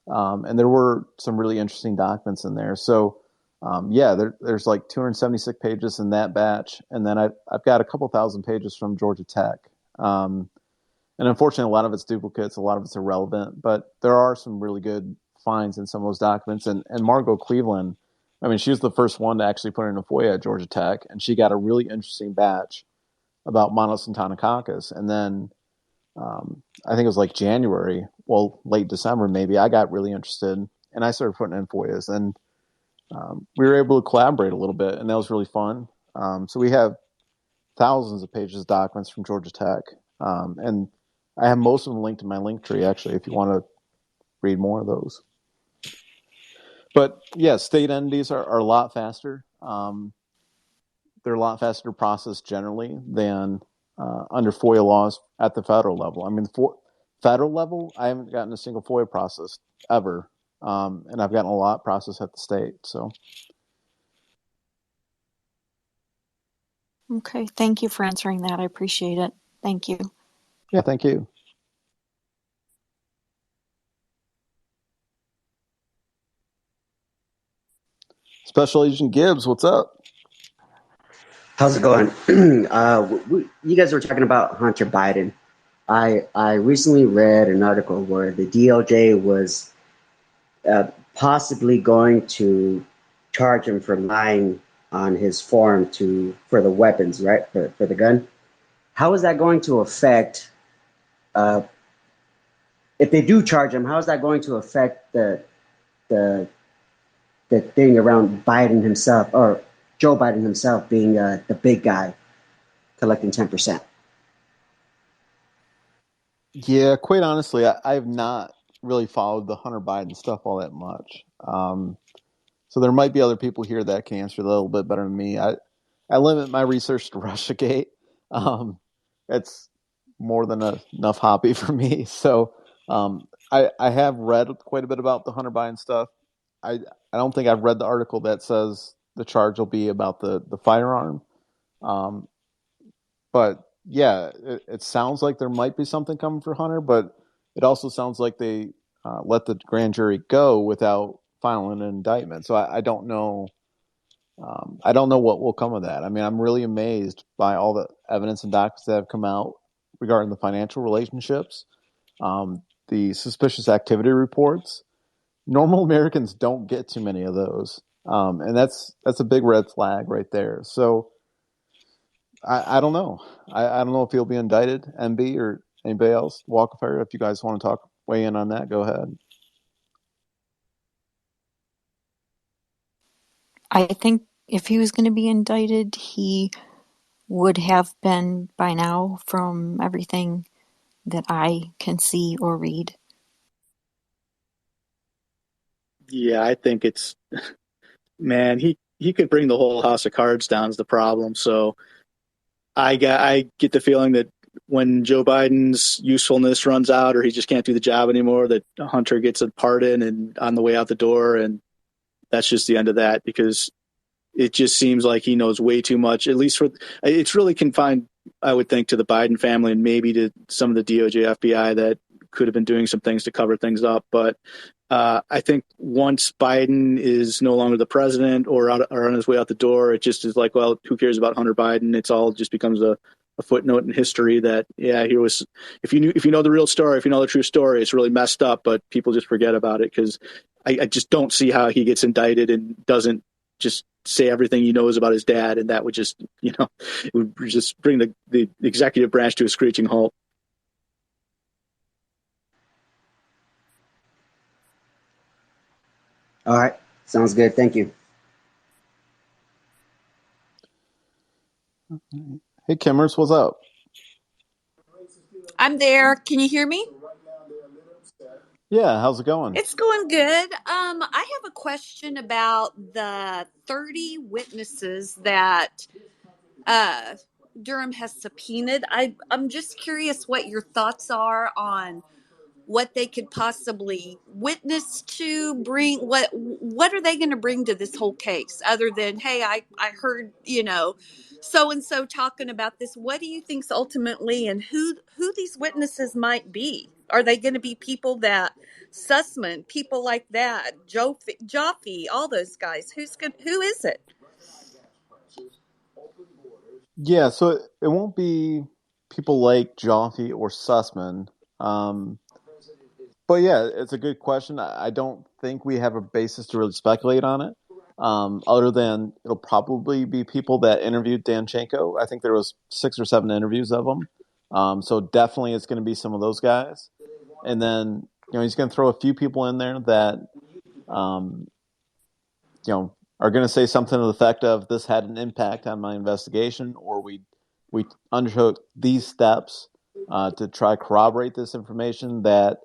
and there were some really interesting documents in there. So there's like 276 pages in that batch, and then I've got a couple thousand pages from Georgia Tech. And unfortunately, a lot of it's duplicates, a lot of it's irrelevant, but there are some really good finds in some of those documents. And Margot Cleveland, I mean, she was the first one to actually put in a FOIA at Georgia Tech, and she got a really interesting batch about monocytococcus. And then I think it was like January, well, late December maybe, I got really interested and I started putting in FOIAs. And we were able to collaborate a little bit, and that was really fun. So we have thousands of pages of documents from Georgia Tech. And I have most of them linked in my link tree, actually, if you want to read more of those. But yeah, state entities are a lot faster. They're a lot faster to process generally than under FOIA laws at the federal level. I mean, federal level, I haven't gotten a single FOIA processed ever. And I've gotten a lot processed at the state. So. Okay, thank you for answering that. I appreciate it. Thank you. Yeah, thank you. Special Agent Gibbs, what's up? How's it going? You guys were talking about Hunter Biden. I recently read an article where the DOJ was possibly going to charge him for lying on his form for the weapons, right? For the gun. How is that going to affect, if they do charge him, how is that going to affect the thing around Biden himself, or Joe Biden himself being the big guy collecting 10%? Yeah, quite honestly, I have not really followed the Hunter Biden stuff all that much. So there might be other people here that can answer a little bit better than me. I limit my research to Russiagate. It's more than enough hobby for me. So I have read quite a bit about the Hunter Biden stuff. I don't think I've read the article that says the charge will be about the firearm. But yeah, it sounds like there might be something coming for Hunter, but it also sounds like they let the grand jury go without filing an indictment. So I don't know. I don't know what will come of that. I mean, I'm really amazed by all the evidence and documents that have come out regarding the financial relationships, the suspicious activity reports. Normal Americans don't get too many of those, and that's a big red flag right there. So I don't know. I don't know if he'll be indicted, MB, or anybody else. Walk of Fire, if you guys want to weigh in on that, go ahead. I think if he was going to be indicted, he would have been by now, from everything that I can see or read. Yeah, I think it's, man, he could bring the whole house of cards down is the problem. So I get the feeling that when Joe Biden's usefulness runs out or he just can't do the job anymore, that Hunter gets a pardon and on the way out the door, and that's just the end of that, because it just seems like he knows way too much. At least it's really confined, I would think, to the Biden family and maybe to some of the DOJ, FBI that could have been doing some things to cover things up. But I think once Biden is no longer the president or on his way out the door, it just is like, well, who cares about Hunter Biden? It's all just becomes a footnote in history that, yeah, here was, if you know the real story, if you know the true story, it's really messed up, but people just forget about it, because I just don't see how he gets indicted and doesn't just say everything he knows about his dad, and that would just, it would just bring the executive branch to a screeching halt. All right, sounds good. Thank you. Hey, Kimmers, what's up? I'm there. Can you hear me? Yeah, how's it going? It's going good. I have a question about the 30 witnesses that Durham has subpoenaed. I'm just curious what your thoughts are on what they could possibly witness to bring. What are they going to bring to this whole case, other than, hey, I heard, so and so talking about this. What do you think's ultimately, and who these witnesses might be? Are they going to be people that Sussman, people like that, Joffe, all those guys? Who is it? Yeah, so it won't be people like Joffe or Sussman. But yeah, it's a good question. I don't think we have a basis to really speculate on it. Other than it'll probably be people that interviewed Danchenko. I think there was 6 or 7 interviews of him. So definitely it's going to be some of those guys. And then, he's going to throw a few people in there that, um, are going to say something to the effect of this had an impact on my investigation, or we undertook these steps to try to corroborate this information that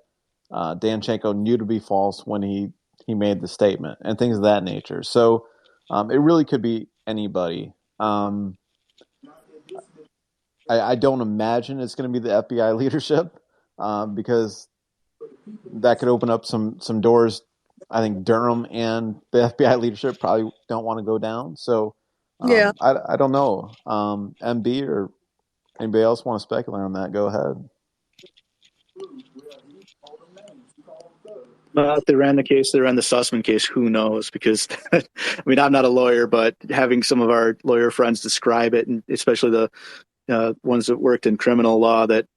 Danchenko knew to be false when he made the statement, and things of that nature. So it really could be anybody. I don't imagine it's going to be the FBI leadership because that could open up some doors. I think Durham and the FBI leadership probably don't want to go down. So Yeah. I don't know. MB or anybody else want to speculate on that? Go ahead. Well, if they ran the case, they ran the Sussman case. Who knows? Because I mean, I'm not a lawyer, but having some of our lawyer friends describe it, and especially the ones that worked in criminal law, that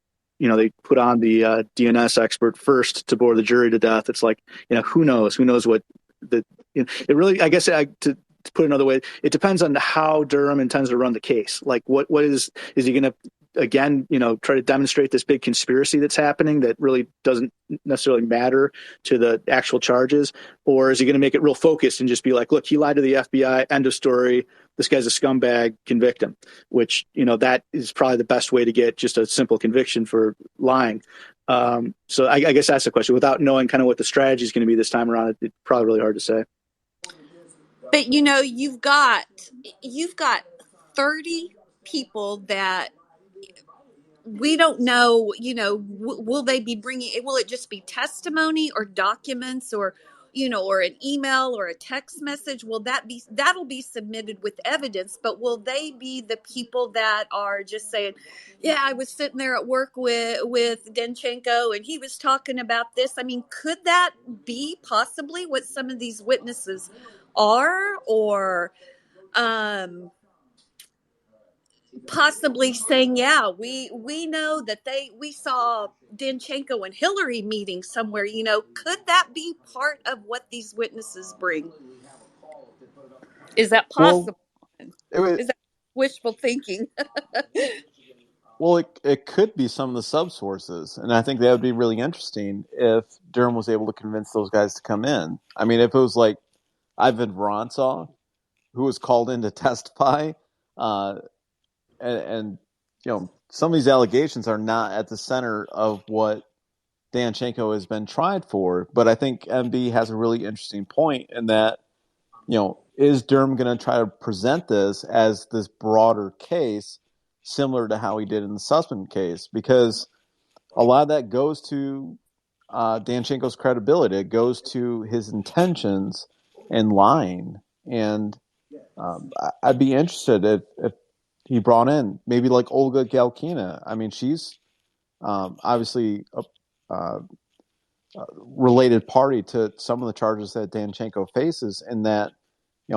they put on the DNS expert first to bore the jury to death. It's like, who knows? Who knows what the it really? I guess to put it another way, it depends on how Durham intends to run the case. Like, what is he going to again, try to demonstrate this big conspiracy that's happening that really doesn't necessarily matter to the actual charges? Or is he going to make it real focused and just be like, look, he lied to the FBI, end of story. This guy's a scumbag, convict him, which, that is probably the best way to get just a simple conviction for lying. So I guess that's the question. Without knowing kind of what the strategy is going to be this time around, it's probably really hard to say. But you've got 30 people that we don't know, will they be bringing it? Will it just be testimony or documents or, or an email or a text message? That'll be submitted with evidence, but will they be the people that are just saying, yeah, I was sitting there at work with Danchenko and he was talking about this? I mean, could that be possibly what some of these witnesses are, or, possibly saying, yeah, we know that we saw Danchenko and Hillary meeting somewhere. Could that be part of what these witnesses bring? Is that possible? Is that wishful thinking? Well, it could be some of the subsources, and I think that would be really interesting if Durham was able to convince those guys to come in. I mean, if it was like Ivan Vorontsov, who was called in to testify, and some of these allegations are not at the center of what Danchenko has been tried for, but I think MB has a really interesting point in that, is Durham going to try to present this as this broader case, similar to how he did in the Sussman case? Because a lot of that goes to Danchenko's credibility. It goes to his intentions in lying. And I'd be interested if he brought in maybe like Olga Galkina. I mean, she's obviously a related party to some of the charges that Danchenko faces, in that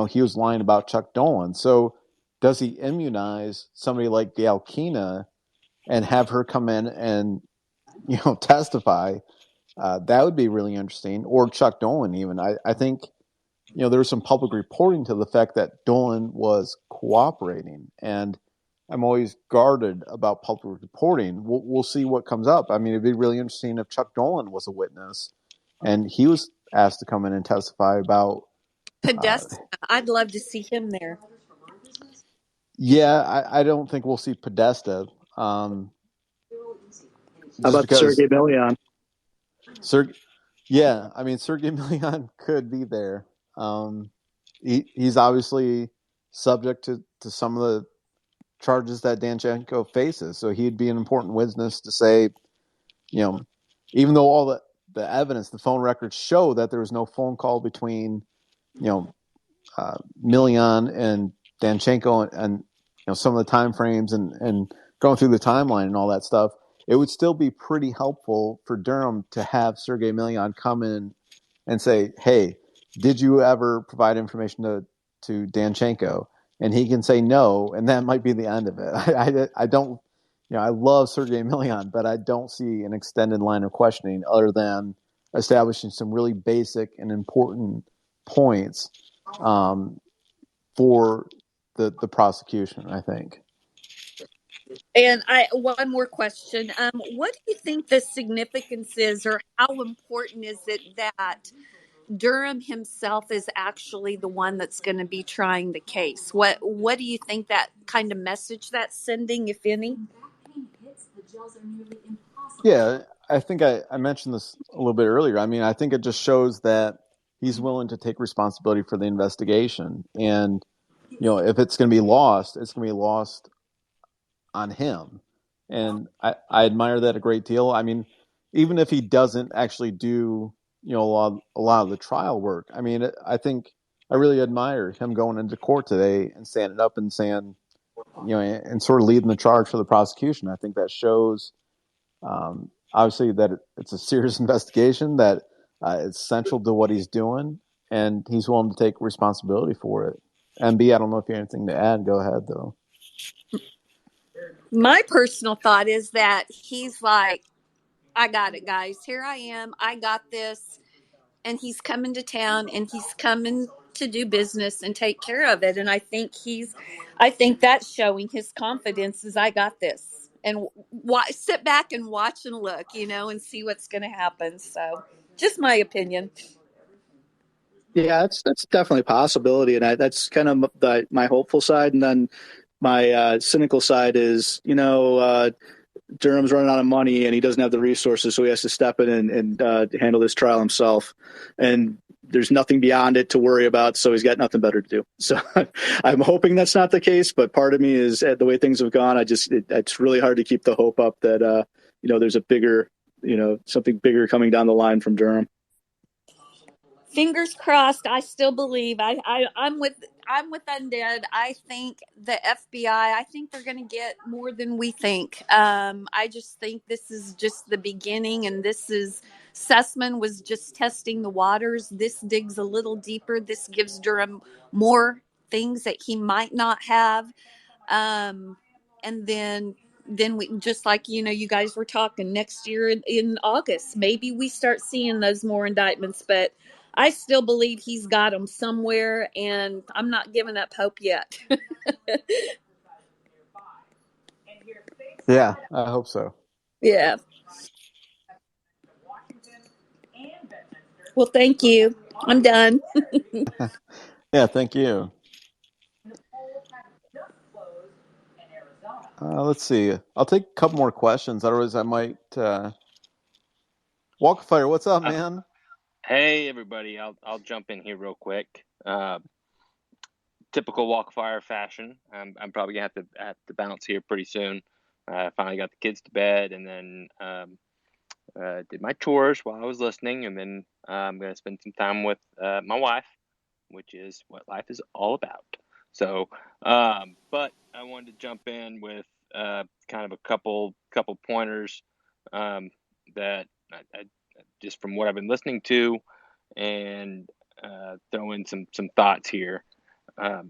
he was lying about Chuck Dolan. So does he immunize somebody like Galkina and have her come in and testify? That would be really interesting. Or Chuck Dolan even. I think there was some public reporting to the fact that Dolan was cooperating, and I'm always guarded about public reporting. We'll see what comes up. I mean, it'd be really interesting if Chuck Dolan was a witness and he was asked to come in and testify about Podesta. I'd love to see him there. Yeah, I don't think we'll see Podesta. How about Sergey Milian? Yeah, I mean, Sergey Milian could be there. He's obviously subject to some of the charges that Danchenko faces, so he'd be an important witness to say, even though all the evidence, the phone records show that there was no phone call between, Milian and Danchenko, and some of the time frames and going through the timeline and all that stuff, it would still be pretty helpful for Durham to have Sergey Milian come in and say, hey, did you ever provide information to Danchenko? And he can say no, and that might be the end of it. I don't, I love Sergey Milian, but I don't see an extended line of questioning other than establishing some really basic and important points for the prosecution, I think. And one more question. What do you think the significance is, or how important is it that Durham himself is actually the one that's going to be trying the case? What do you think that kind of message that's sending, if any? Yeah, I think I mentioned this a little bit earlier. I mean, I think it just shows that he's willing to take responsibility for the investigation. And, if it's going to be lost, it's going to be lost on him. And I admire that a great deal. I mean, even if he doesn't actually do, a lot of the trial work, I mean, I think I really admire him going into court today and standing up and saying, and sort of leading the charge for the prosecution. I think that shows, obviously, that it's a serious investigation, that it's central to what he's doing, and he's willing to take responsibility for it. MB, I don't know if you have anything to add. Go ahead, though. My personal thought is that he's like, I got it, guys. Here I am. I got this. And he's coming to town, and he's coming to do business and take care of it. And I think that's showing his confidence is, I got this. And sit back and watch and look, and see what's going to happen. So just my opinion. Yeah, that's definitely a possibility, and that's kind of my hopeful side. And then my cynical side is, Durham's running out of money and he doesn't have the resources, so he has to step in and handle this trial himself. And there's nothing beyond it to worry about, so he's got nothing better to do. So I'm hoping that's not the case, but part of me is, the way things have gone, it's really hard to keep the hope up that there's a bigger, something bigger coming down the line from Durham. Fingers crossed. I still believe. I'm with UnDead. I think the FBI. I think they're going to get more than we think. I just think this is just the beginning, and Sussman was just testing the waters. This digs a little deeper. This gives Durham more things that he might not have. And then we, just like you guys were talking, next year in August, maybe we start seeing those more indictments. But I still believe he's got them somewhere, and I'm not giving up hope yet. Yeah, I hope so. Yeah. Well, thank you. I'm done. Yeah, thank you. Let's see. I'll take a couple more questions. Otherwise, I might. Walkfire, what's up, man? Hey, everybody. I'll jump in here real quick. Typical Walkfire fashion. I'm probably gonna have to bounce here pretty soon. I finally got the kids to bed, and then did my chores while I was listening, and then I'm gonna spend some time with my wife, which is what life is all about. So, but I wanted to jump in with kind of a couple pointers that I just from what I've been listening to, and throw in some thoughts here. I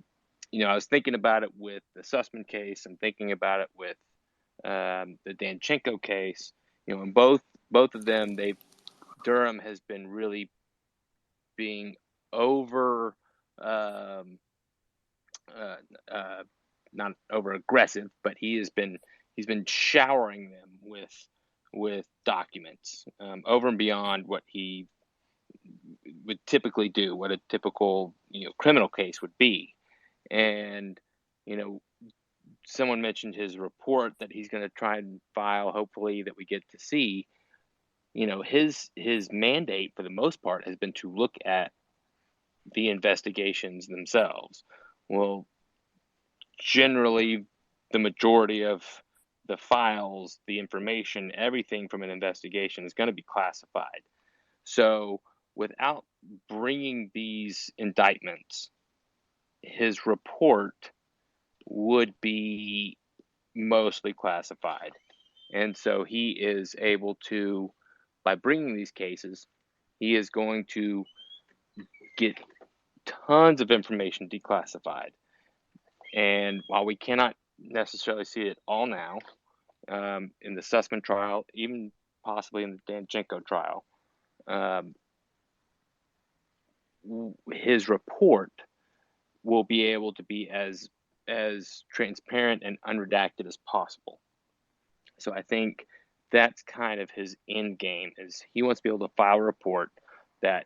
was thinking about it with the Sussman case. I'm thinking about it with the Danchenko case. In both of them, Durham has been really being over, not over aggressive, but he's been showering them with documents over and beyond what he would typically do, what a typical criminal case would be. And someone mentioned his report that he's going to try and file, hopefully, that we get to see. His mandate for the most part has been to look at the investigations themselves. Well, generally, the majority of the files, the information, everything from an investigation is going to be classified. So without bringing these indictments, his report would be mostly classified. And so he is able to, by bringing these cases, he is going to get tons of information declassified. And while we cannot necessarily see it all now, in the Sussman trial, even possibly in the Danchenko trial, his report will be able to be as transparent and unredacted as possible. So I think that's kind of his end game, is he wants to be able to file a report that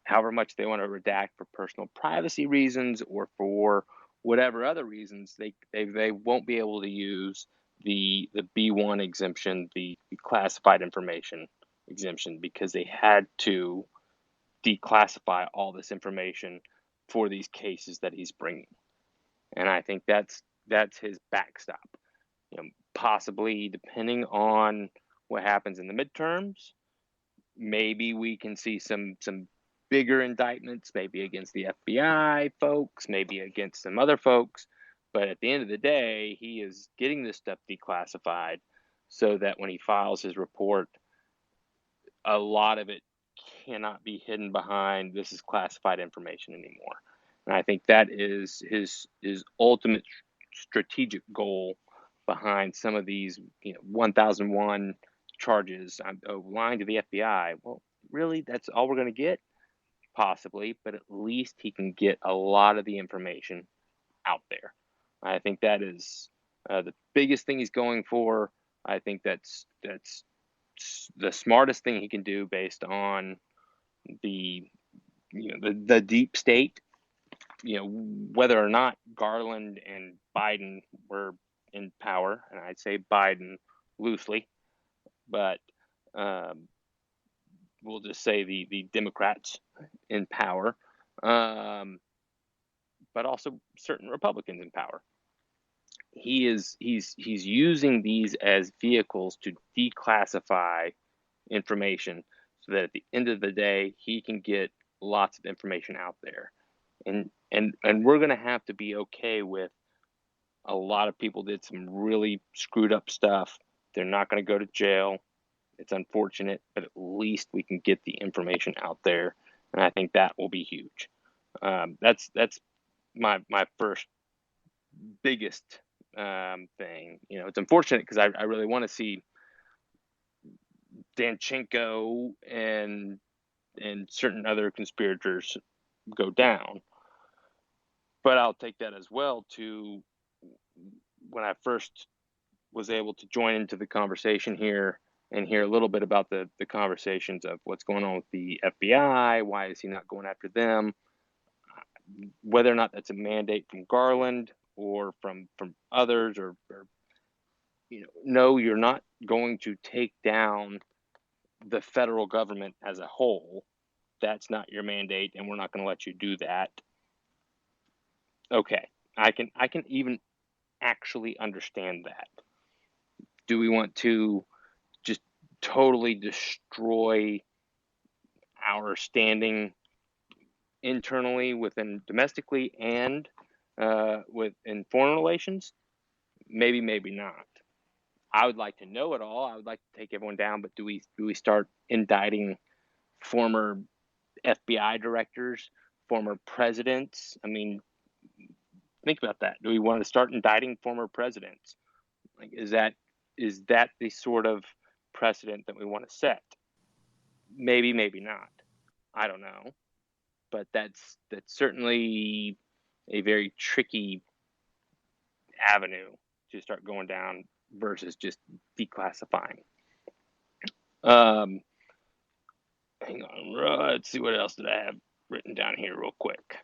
however much they want to redact for personal privacy reasons or for whatever other reasons, they won't be able to use the B1 exemption, the classified information exemption, because they had to declassify all this information for these cases that he's bringing. And I think that's his backstop. Possibly, depending on what happens in the midterms, maybe we can see some bigger indictments, maybe against the FBI folks, maybe against some other folks. But at the end of the day, he is getting this stuff declassified so that when he files his report, a lot of it cannot be hidden behind this is classified information anymore. And I think that is his ultimate strategic goal behind some of these 1001 charges. I'm lying to the FBI. Well, really, that's all we're going to get? Possibly, but at least he can get a lot of the information out there. I think that is the biggest thing he's going for. I think that's the smartest thing he can do based on the deep state. Whether or not Garland and Biden were in power, and I'd say Biden loosely, but we'll just say the Democrats in power, but also certain Republicans in power. He's using these as vehicles to declassify information so that at the end of the day he can get lots of information out there. And we're going to have to be okay with a lot of people did some really screwed up stuff. They're not going to go to jail. It's unfortunate, but at least we can get the information out there, and I think that will be huge. That's my first biggest thing. It's unfortunate because I really want to see Danchenko and certain other conspirators go down, but I'll take that as well to when I first was able to join into the conversation here and hear a little bit about the conversations of what's going on with the FBI. Why is he not going after them? Whether or not that's a mandate from Garland or from others, or no, you're not going to take down the federal government as a whole. That's not your mandate, and we're not going to let you do that. Okay, I can even actually understand that. Do we want to just totally destroy our standing internally within domestically and within foreign relations? Maybe not. I would like to know it all. I would like to take everyone down, but do we start indicting former FBI directors, former presidents? I mean, think about that. Do we want to start indicting former presidents? Like, is that the sort of precedent that we want to set? Maybe not. I don't know. But that's certainly a very tricky avenue to start going down versus just declassifying. Hang on, let's see, what else did I have written down here real quick.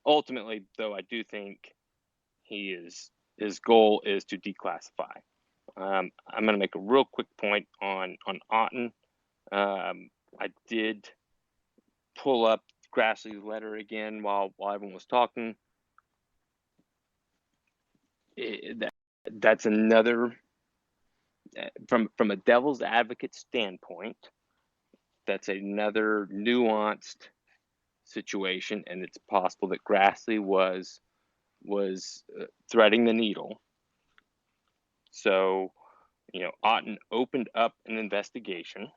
Ultimately, though, I do think his goal is to declassify. I'm going to make a real quick point on Otten. I did pull up Grassley's letter again while everyone was talking. That's another, from a devil's advocate standpoint, that's another nuanced situation, and it's possible that Grassley was threading the needle. So, Otten opened up an investigation,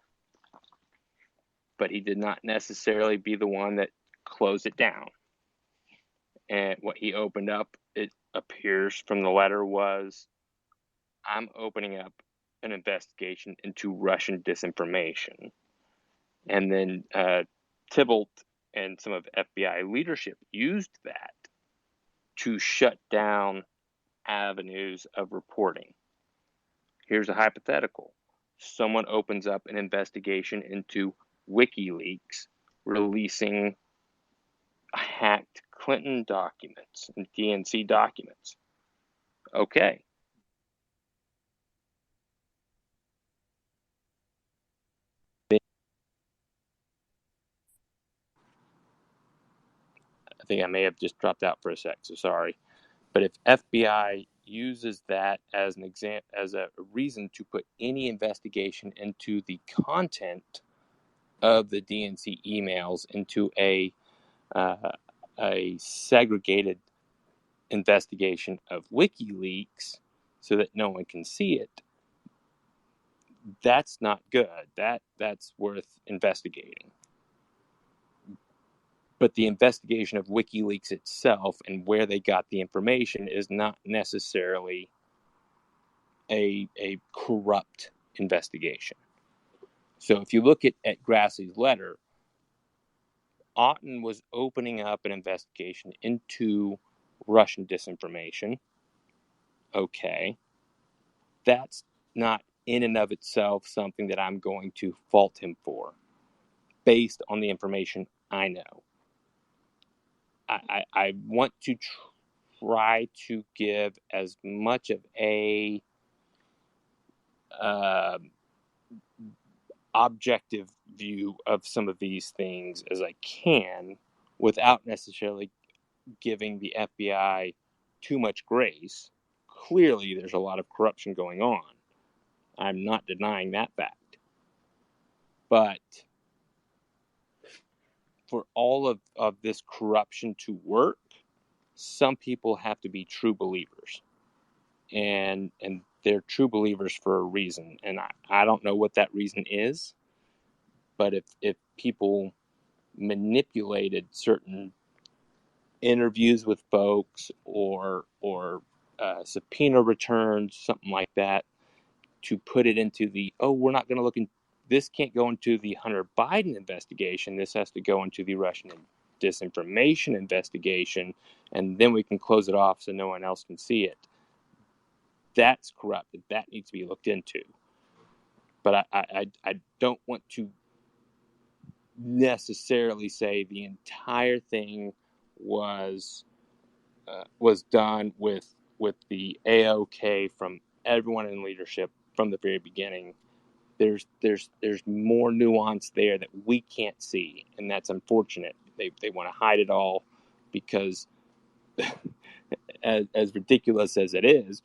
but he did not necessarily be the one that closed it down. And what he opened up, it appears from the letter, was, I'm opening up an investigation into Russian disinformation. And then Tybalt and some of FBI leadership used that to shut down avenues of reporting. Here's a hypothetical. Someone opens up an investigation into WikiLeaks releasing hacked Clinton documents and DNC documents. Okay. I think I may have just dropped out for a sec, so sorry. But if FBI uses that as a reason to put any investigation into the content of the DNC emails into a segregated investigation of WikiLeaks so that no one can see it, that's not good. That's worth investigating. But the investigation of WikiLeaks itself and where they got the information is not necessarily a corrupt investigation. So if you look at Grassley's letter, Otten was opening up an investigation into Russian disinformation. Okay. That's not in and of itself something that I'm going to fault him for based on the information I know. I want to try to give as much of a objective view of some of these things as I can without necessarily giving the FBI too much grace. Clearly, there's a lot of corruption going on. I'm not denying that fact. But for all of this corruption to work, some people have to be true believers. And they're true believers for a reason. And I don't know what that reason is. But if people manipulated certain interviews with folks or subpoena returns, something like that, to put it into the, we're not going to look in, this can't go into the Hunter Biden investigation. This has to go into the Russian disinformation investigation, and then we can close it off so no one else can see it. That's corrupted. That needs to be looked into. But I don't want to necessarily say the entire thing was done with the AOK from everyone in leadership from the very beginning. There's more nuance there that we can't see, and that's unfortunate. They want to hide it all because, as ridiculous as it is,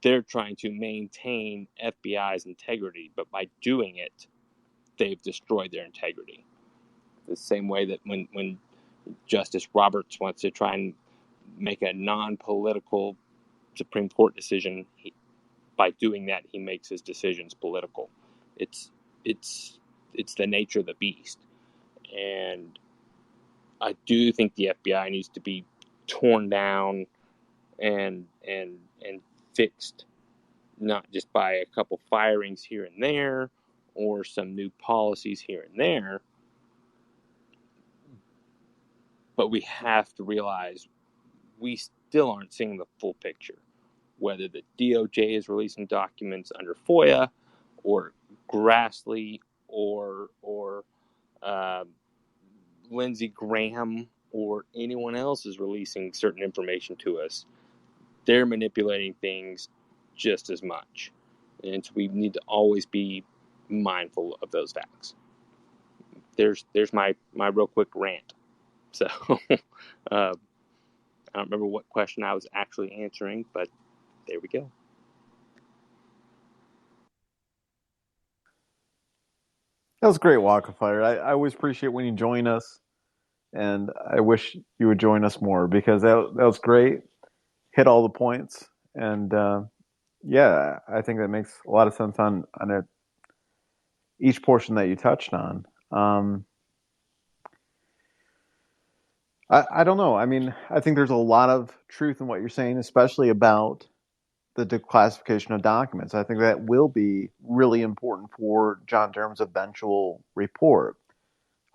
they're trying to maintain FBI's integrity, but by doing it, they've destroyed their integrity. The same way that when Justice Roberts wants to try and make a non-political Supreme Court decision, by doing that, he makes his decisions political. It's the nature of the beast, and I do think the FBI needs to be torn down and fixed, not just by a couple firings here and there or some new policies here and there, but we have to realize we still aren't seeing the full picture. Whether the DOJ is releasing documents under FOIA, or Grassley, or Lindsey Graham, or anyone else is releasing certain information to us, they're manipulating things just as much. And so we need to always be mindful of those facts. There's my real quick rant. So I don't remember what question I was actually answering, but there we go. That was a great walk of fire. I always appreciate when you join us, and I wish you would join us more because that was great. Hit all the points, and yeah, I think that makes a lot of sense on each portion that you touched on. I don't know. I mean, I think there's a lot of truth in what you're saying, especially about the declassification of documents. I think that will be really important for John Durham's eventual report.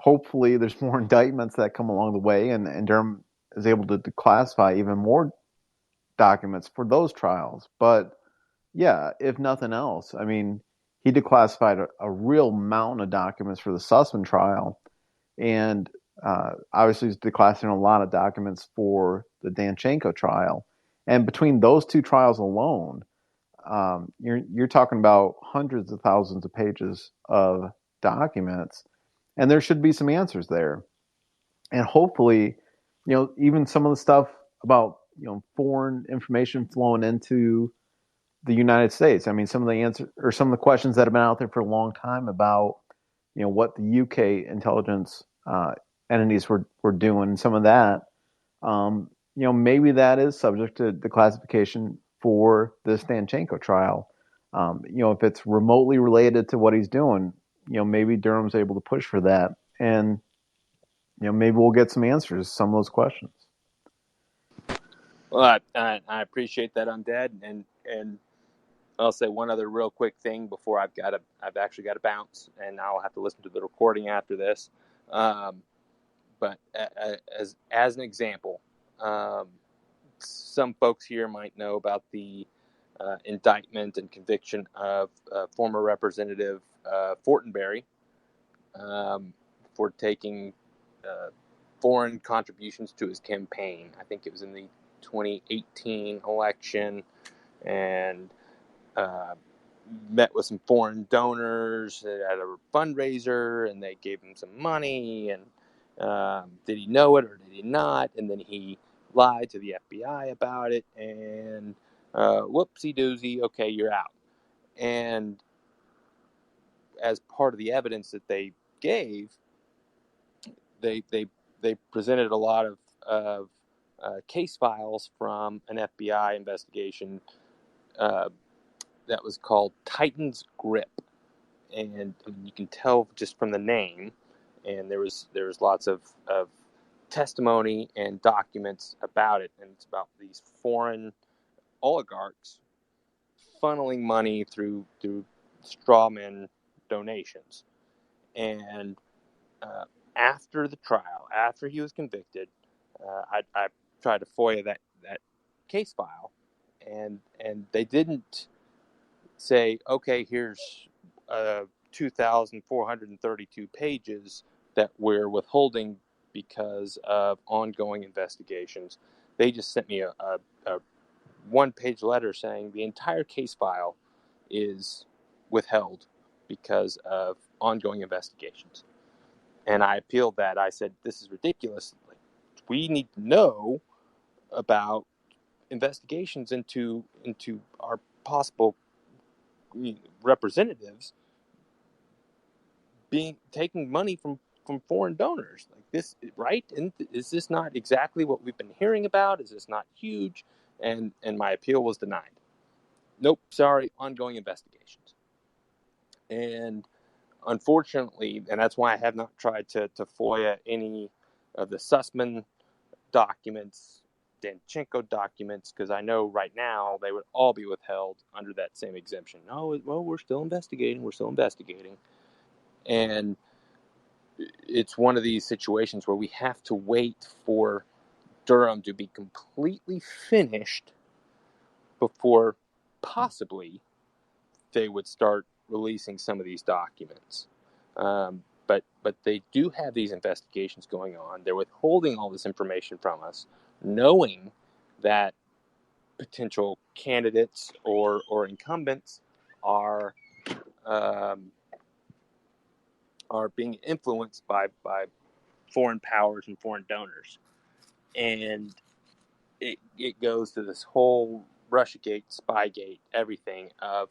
hopefully there's more indictments that come along the way, and Durham is able to declassify even more documents for those trials. But yeah, if nothing else, I mean, he declassified a real mountain of documents for the Sussman trial, and obviously he's declassifying a lot of documents for the Danchenko trial. And between those two trials alone, you're talking about hundreds of thousands of pages of documents, and there should be some answers there. And hopefully, even some of the stuff about foreign information flowing into the United States. I mean, some of the answers or some of the questions that have been out there for a long time about what the UK intelligence entities were doing. Some of that, maybe that is subject to the classification for the Danchenko trial. If it's remotely related to what he's doing, maybe Durham's able to push for that, and maybe we'll get some answers to some of those questions. Well, I appreciate that, UnDead, and I'll say one other real quick thing before I've actually got to bounce, and I'll have to listen to the recording after this. But as an example, some folks here might know about the indictment and conviction of former Representative Fortenberry for taking foreign contributions to his campaign. I think it was in the 2018 election, and met with some foreign donors at a fundraiser, and they gave him some money, and did he know it or did he not? And then he lied to the FBI about it, and whoopsie doozy, okay, you're out. And as part of the evidence that they gave, they presented a lot of case files from an FBI investigation that was called Titan's Grip, and you can tell just from the name. And there was lots of testimony and documents about it, and it's about these foreign oligarchs funneling money through strawman donations. And after the trial, after he was convicted, I tried to FOIA that case file, and they didn't say, okay, here's 2,432 pages that we're withholding because of ongoing investigations. They just sent me a one-page letter saying the entire case file is withheld because of ongoing investigations. And I appealed that. I said, this is ridiculous. Like, we need to know about investigations into our possible representatives taking money from foreign donors like this, right? And is this not exactly what we've been hearing about? Is this not huge? And my appeal was denied. Nope, sorry, ongoing investigations. And unfortunately, and that's why I have not tried to FOIA any of the Sussman documents, Danchenko documents, because I know right now they would all be withheld under that same exemption. No, well, we're still investigating. And it's one of these situations where we have to wait for Durham to be completely finished before possibly they would start releasing some of these documents. But they do have these investigations going on. They're withholding all this information from us, knowing that potential candidates or incumbents are being influenced by foreign powers and foreign donors. And it goes to this whole Russiagate, Spygate, everything of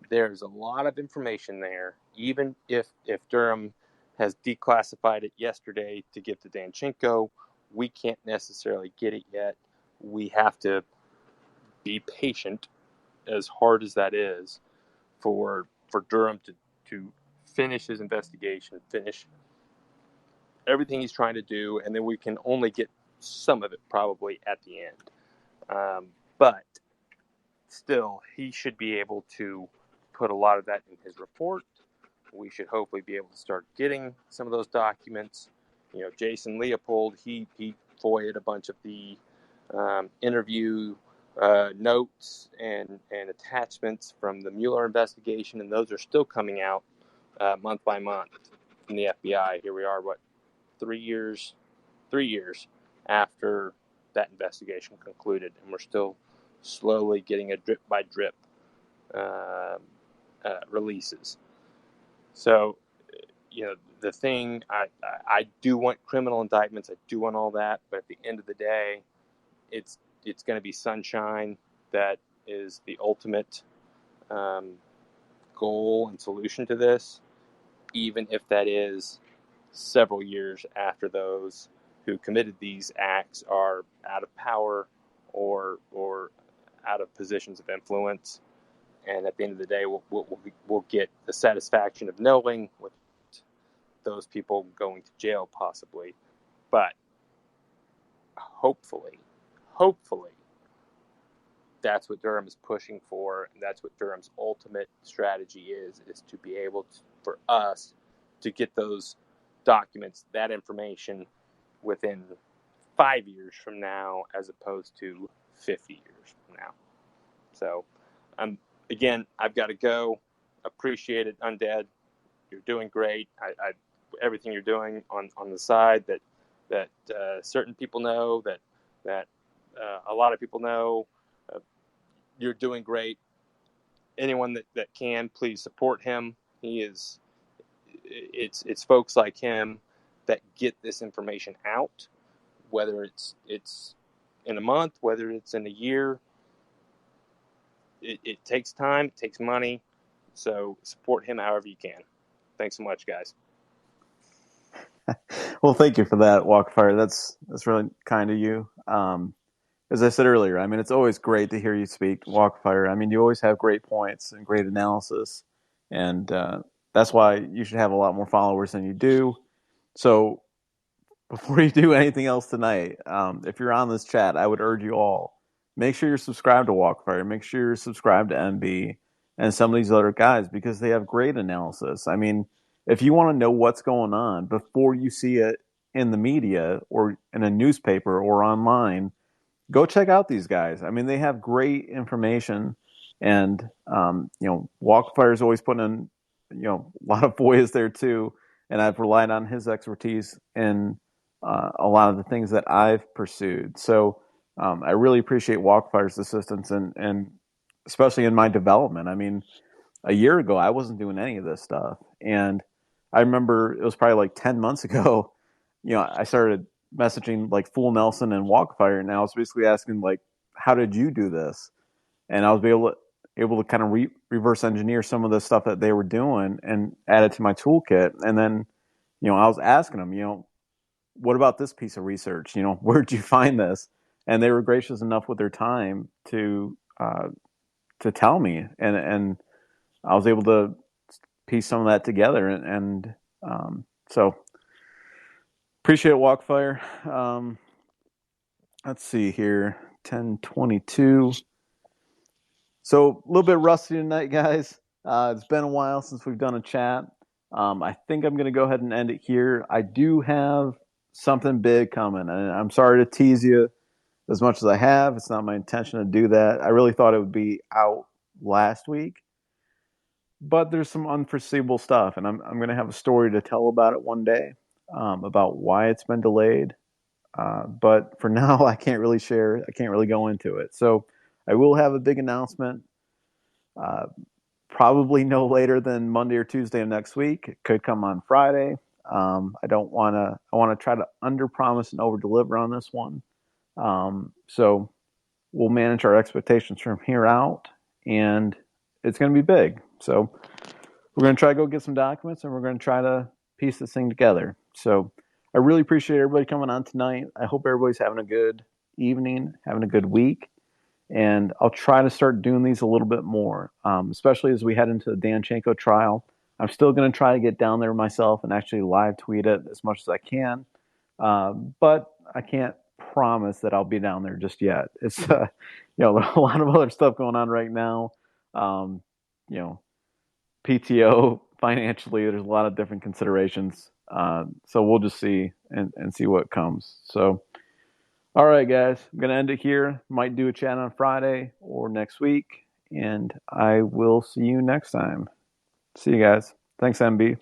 there's a lot of information there, even if Durham has declassified it yesterday to give to Danchenko, we can't necessarily get it yet. We have to be patient, as hard as that is, for Durham to finish his investigation, finish everything he's trying to do, and then we can only get some of it probably at the end. But still, he should be able to put a lot of that in his report we should hopefully be able to start getting some of those documents. Jason Leopold, he FOIA'd a bunch of the interview notes and attachments from the Mueller investigation, and those are still coming out month by month from the FBI. Here we are, 3 years after that investigation concluded, and we're still slowly getting a drip by drip releases. So, the thing, I do want criminal indictments. I do want all that, but at the end of the day, it's going to be sunshine that is the ultimate goal and solution to this, even if that is several years after those who committed these acts are out of power or out of positions of influence. And at the end of the day, we'll get the satisfaction of knowing with those people going to jail possibly. But hopefully, that's what Durham is pushing for, and that's what Durham's ultimate strategy is to be able for us to get those documents, that information, within 5 years from now, as opposed to 50 years from now. So, again, I've got to go. Appreciate it, UnDead. You're doing great. I everything you're doing on the side that certain people know, that a lot of people know. You're doing great. Anyone that can, please support him. It's folks like him that get this information out, whether it's in a month, whether it's in a year. It takes time, it takes money, so support him however you can. Thanks so much, guys. Well, thank you for that, Walkfire. That's really kind of you. As I said earlier, I mean, it's always great to hear you speak, Walkfire. I mean, you always have great points and great analysis, and that's why you should have a lot more followers than you do. So before you do anything else tonight, if you're on this chat, I would urge you all, make sure you're subscribed to Walkfire. Make sure you're subscribed to MB and some of these other guys, because they have great analysis. I mean, if you want to know what's going on before you see it in the media or in a newspaper or online, go check out these guys. I mean, they have great information, and Walkfire is always putting in a lot of FOIAs there too, and I've relied on his expertise in a lot of the things that I've pursued. So I really appreciate Walkfire's assistance, and especially in my development. I mean, a year ago I wasn't doing any of this stuff, and I remember it was probably like 10 months ago. I started messaging like Fool Nelson and Walkfire, and I was basically asking, like, how did you do this? And I was able to kind of reverse engineer some of the stuff that they were doing and add it to my toolkit. And then, I was asking them, what about this piece of research? Where'd you find this? And they were gracious enough with their time to tell me, and I was able to piece some of that together, and so appreciate it, Walkfire. Let's see here, 10:22. So a little bit rusty tonight, guys. It's been a while since we've done a chat. I think I'm going to go ahead and end it here. I do have something big coming, and I'm sorry to tease you as much as I have. It's not my intention to do that. I really thought it would be out last week, but there's some unforeseeable stuff, and I'm going to have a story to tell about it one day, about why it's been delayed. But for now, I can't really share. I can't really go into it. So I will have a big announcement, probably no later than Monday or Tuesday of next week. It could come on Friday. I want to try to under-promise and over-deliver on this one. So we'll manage our expectations from here out, and it's going to be big. So we're going to try to go get some documents, and we're going to try to piece this thing together. So I really appreciate everybody coming on tonight. I hope everybody's having a good evening, having a good week. And I'll try to start doing these a little bit more, especially as we head into the Danchenko trial. I'm still going to try to get down there myself and actually live tweet it as much as I can. But I can't promise that I'll be down there just yet. It's, a lot of other stuff going on right now. PTO financially. There's a lot of different considerations. So we'll just see and see what comes. So, all right, guys, I'm going to end it here. Might do a chat on Friday or next week, and I will see you next time. See you guys. Thanks, MB.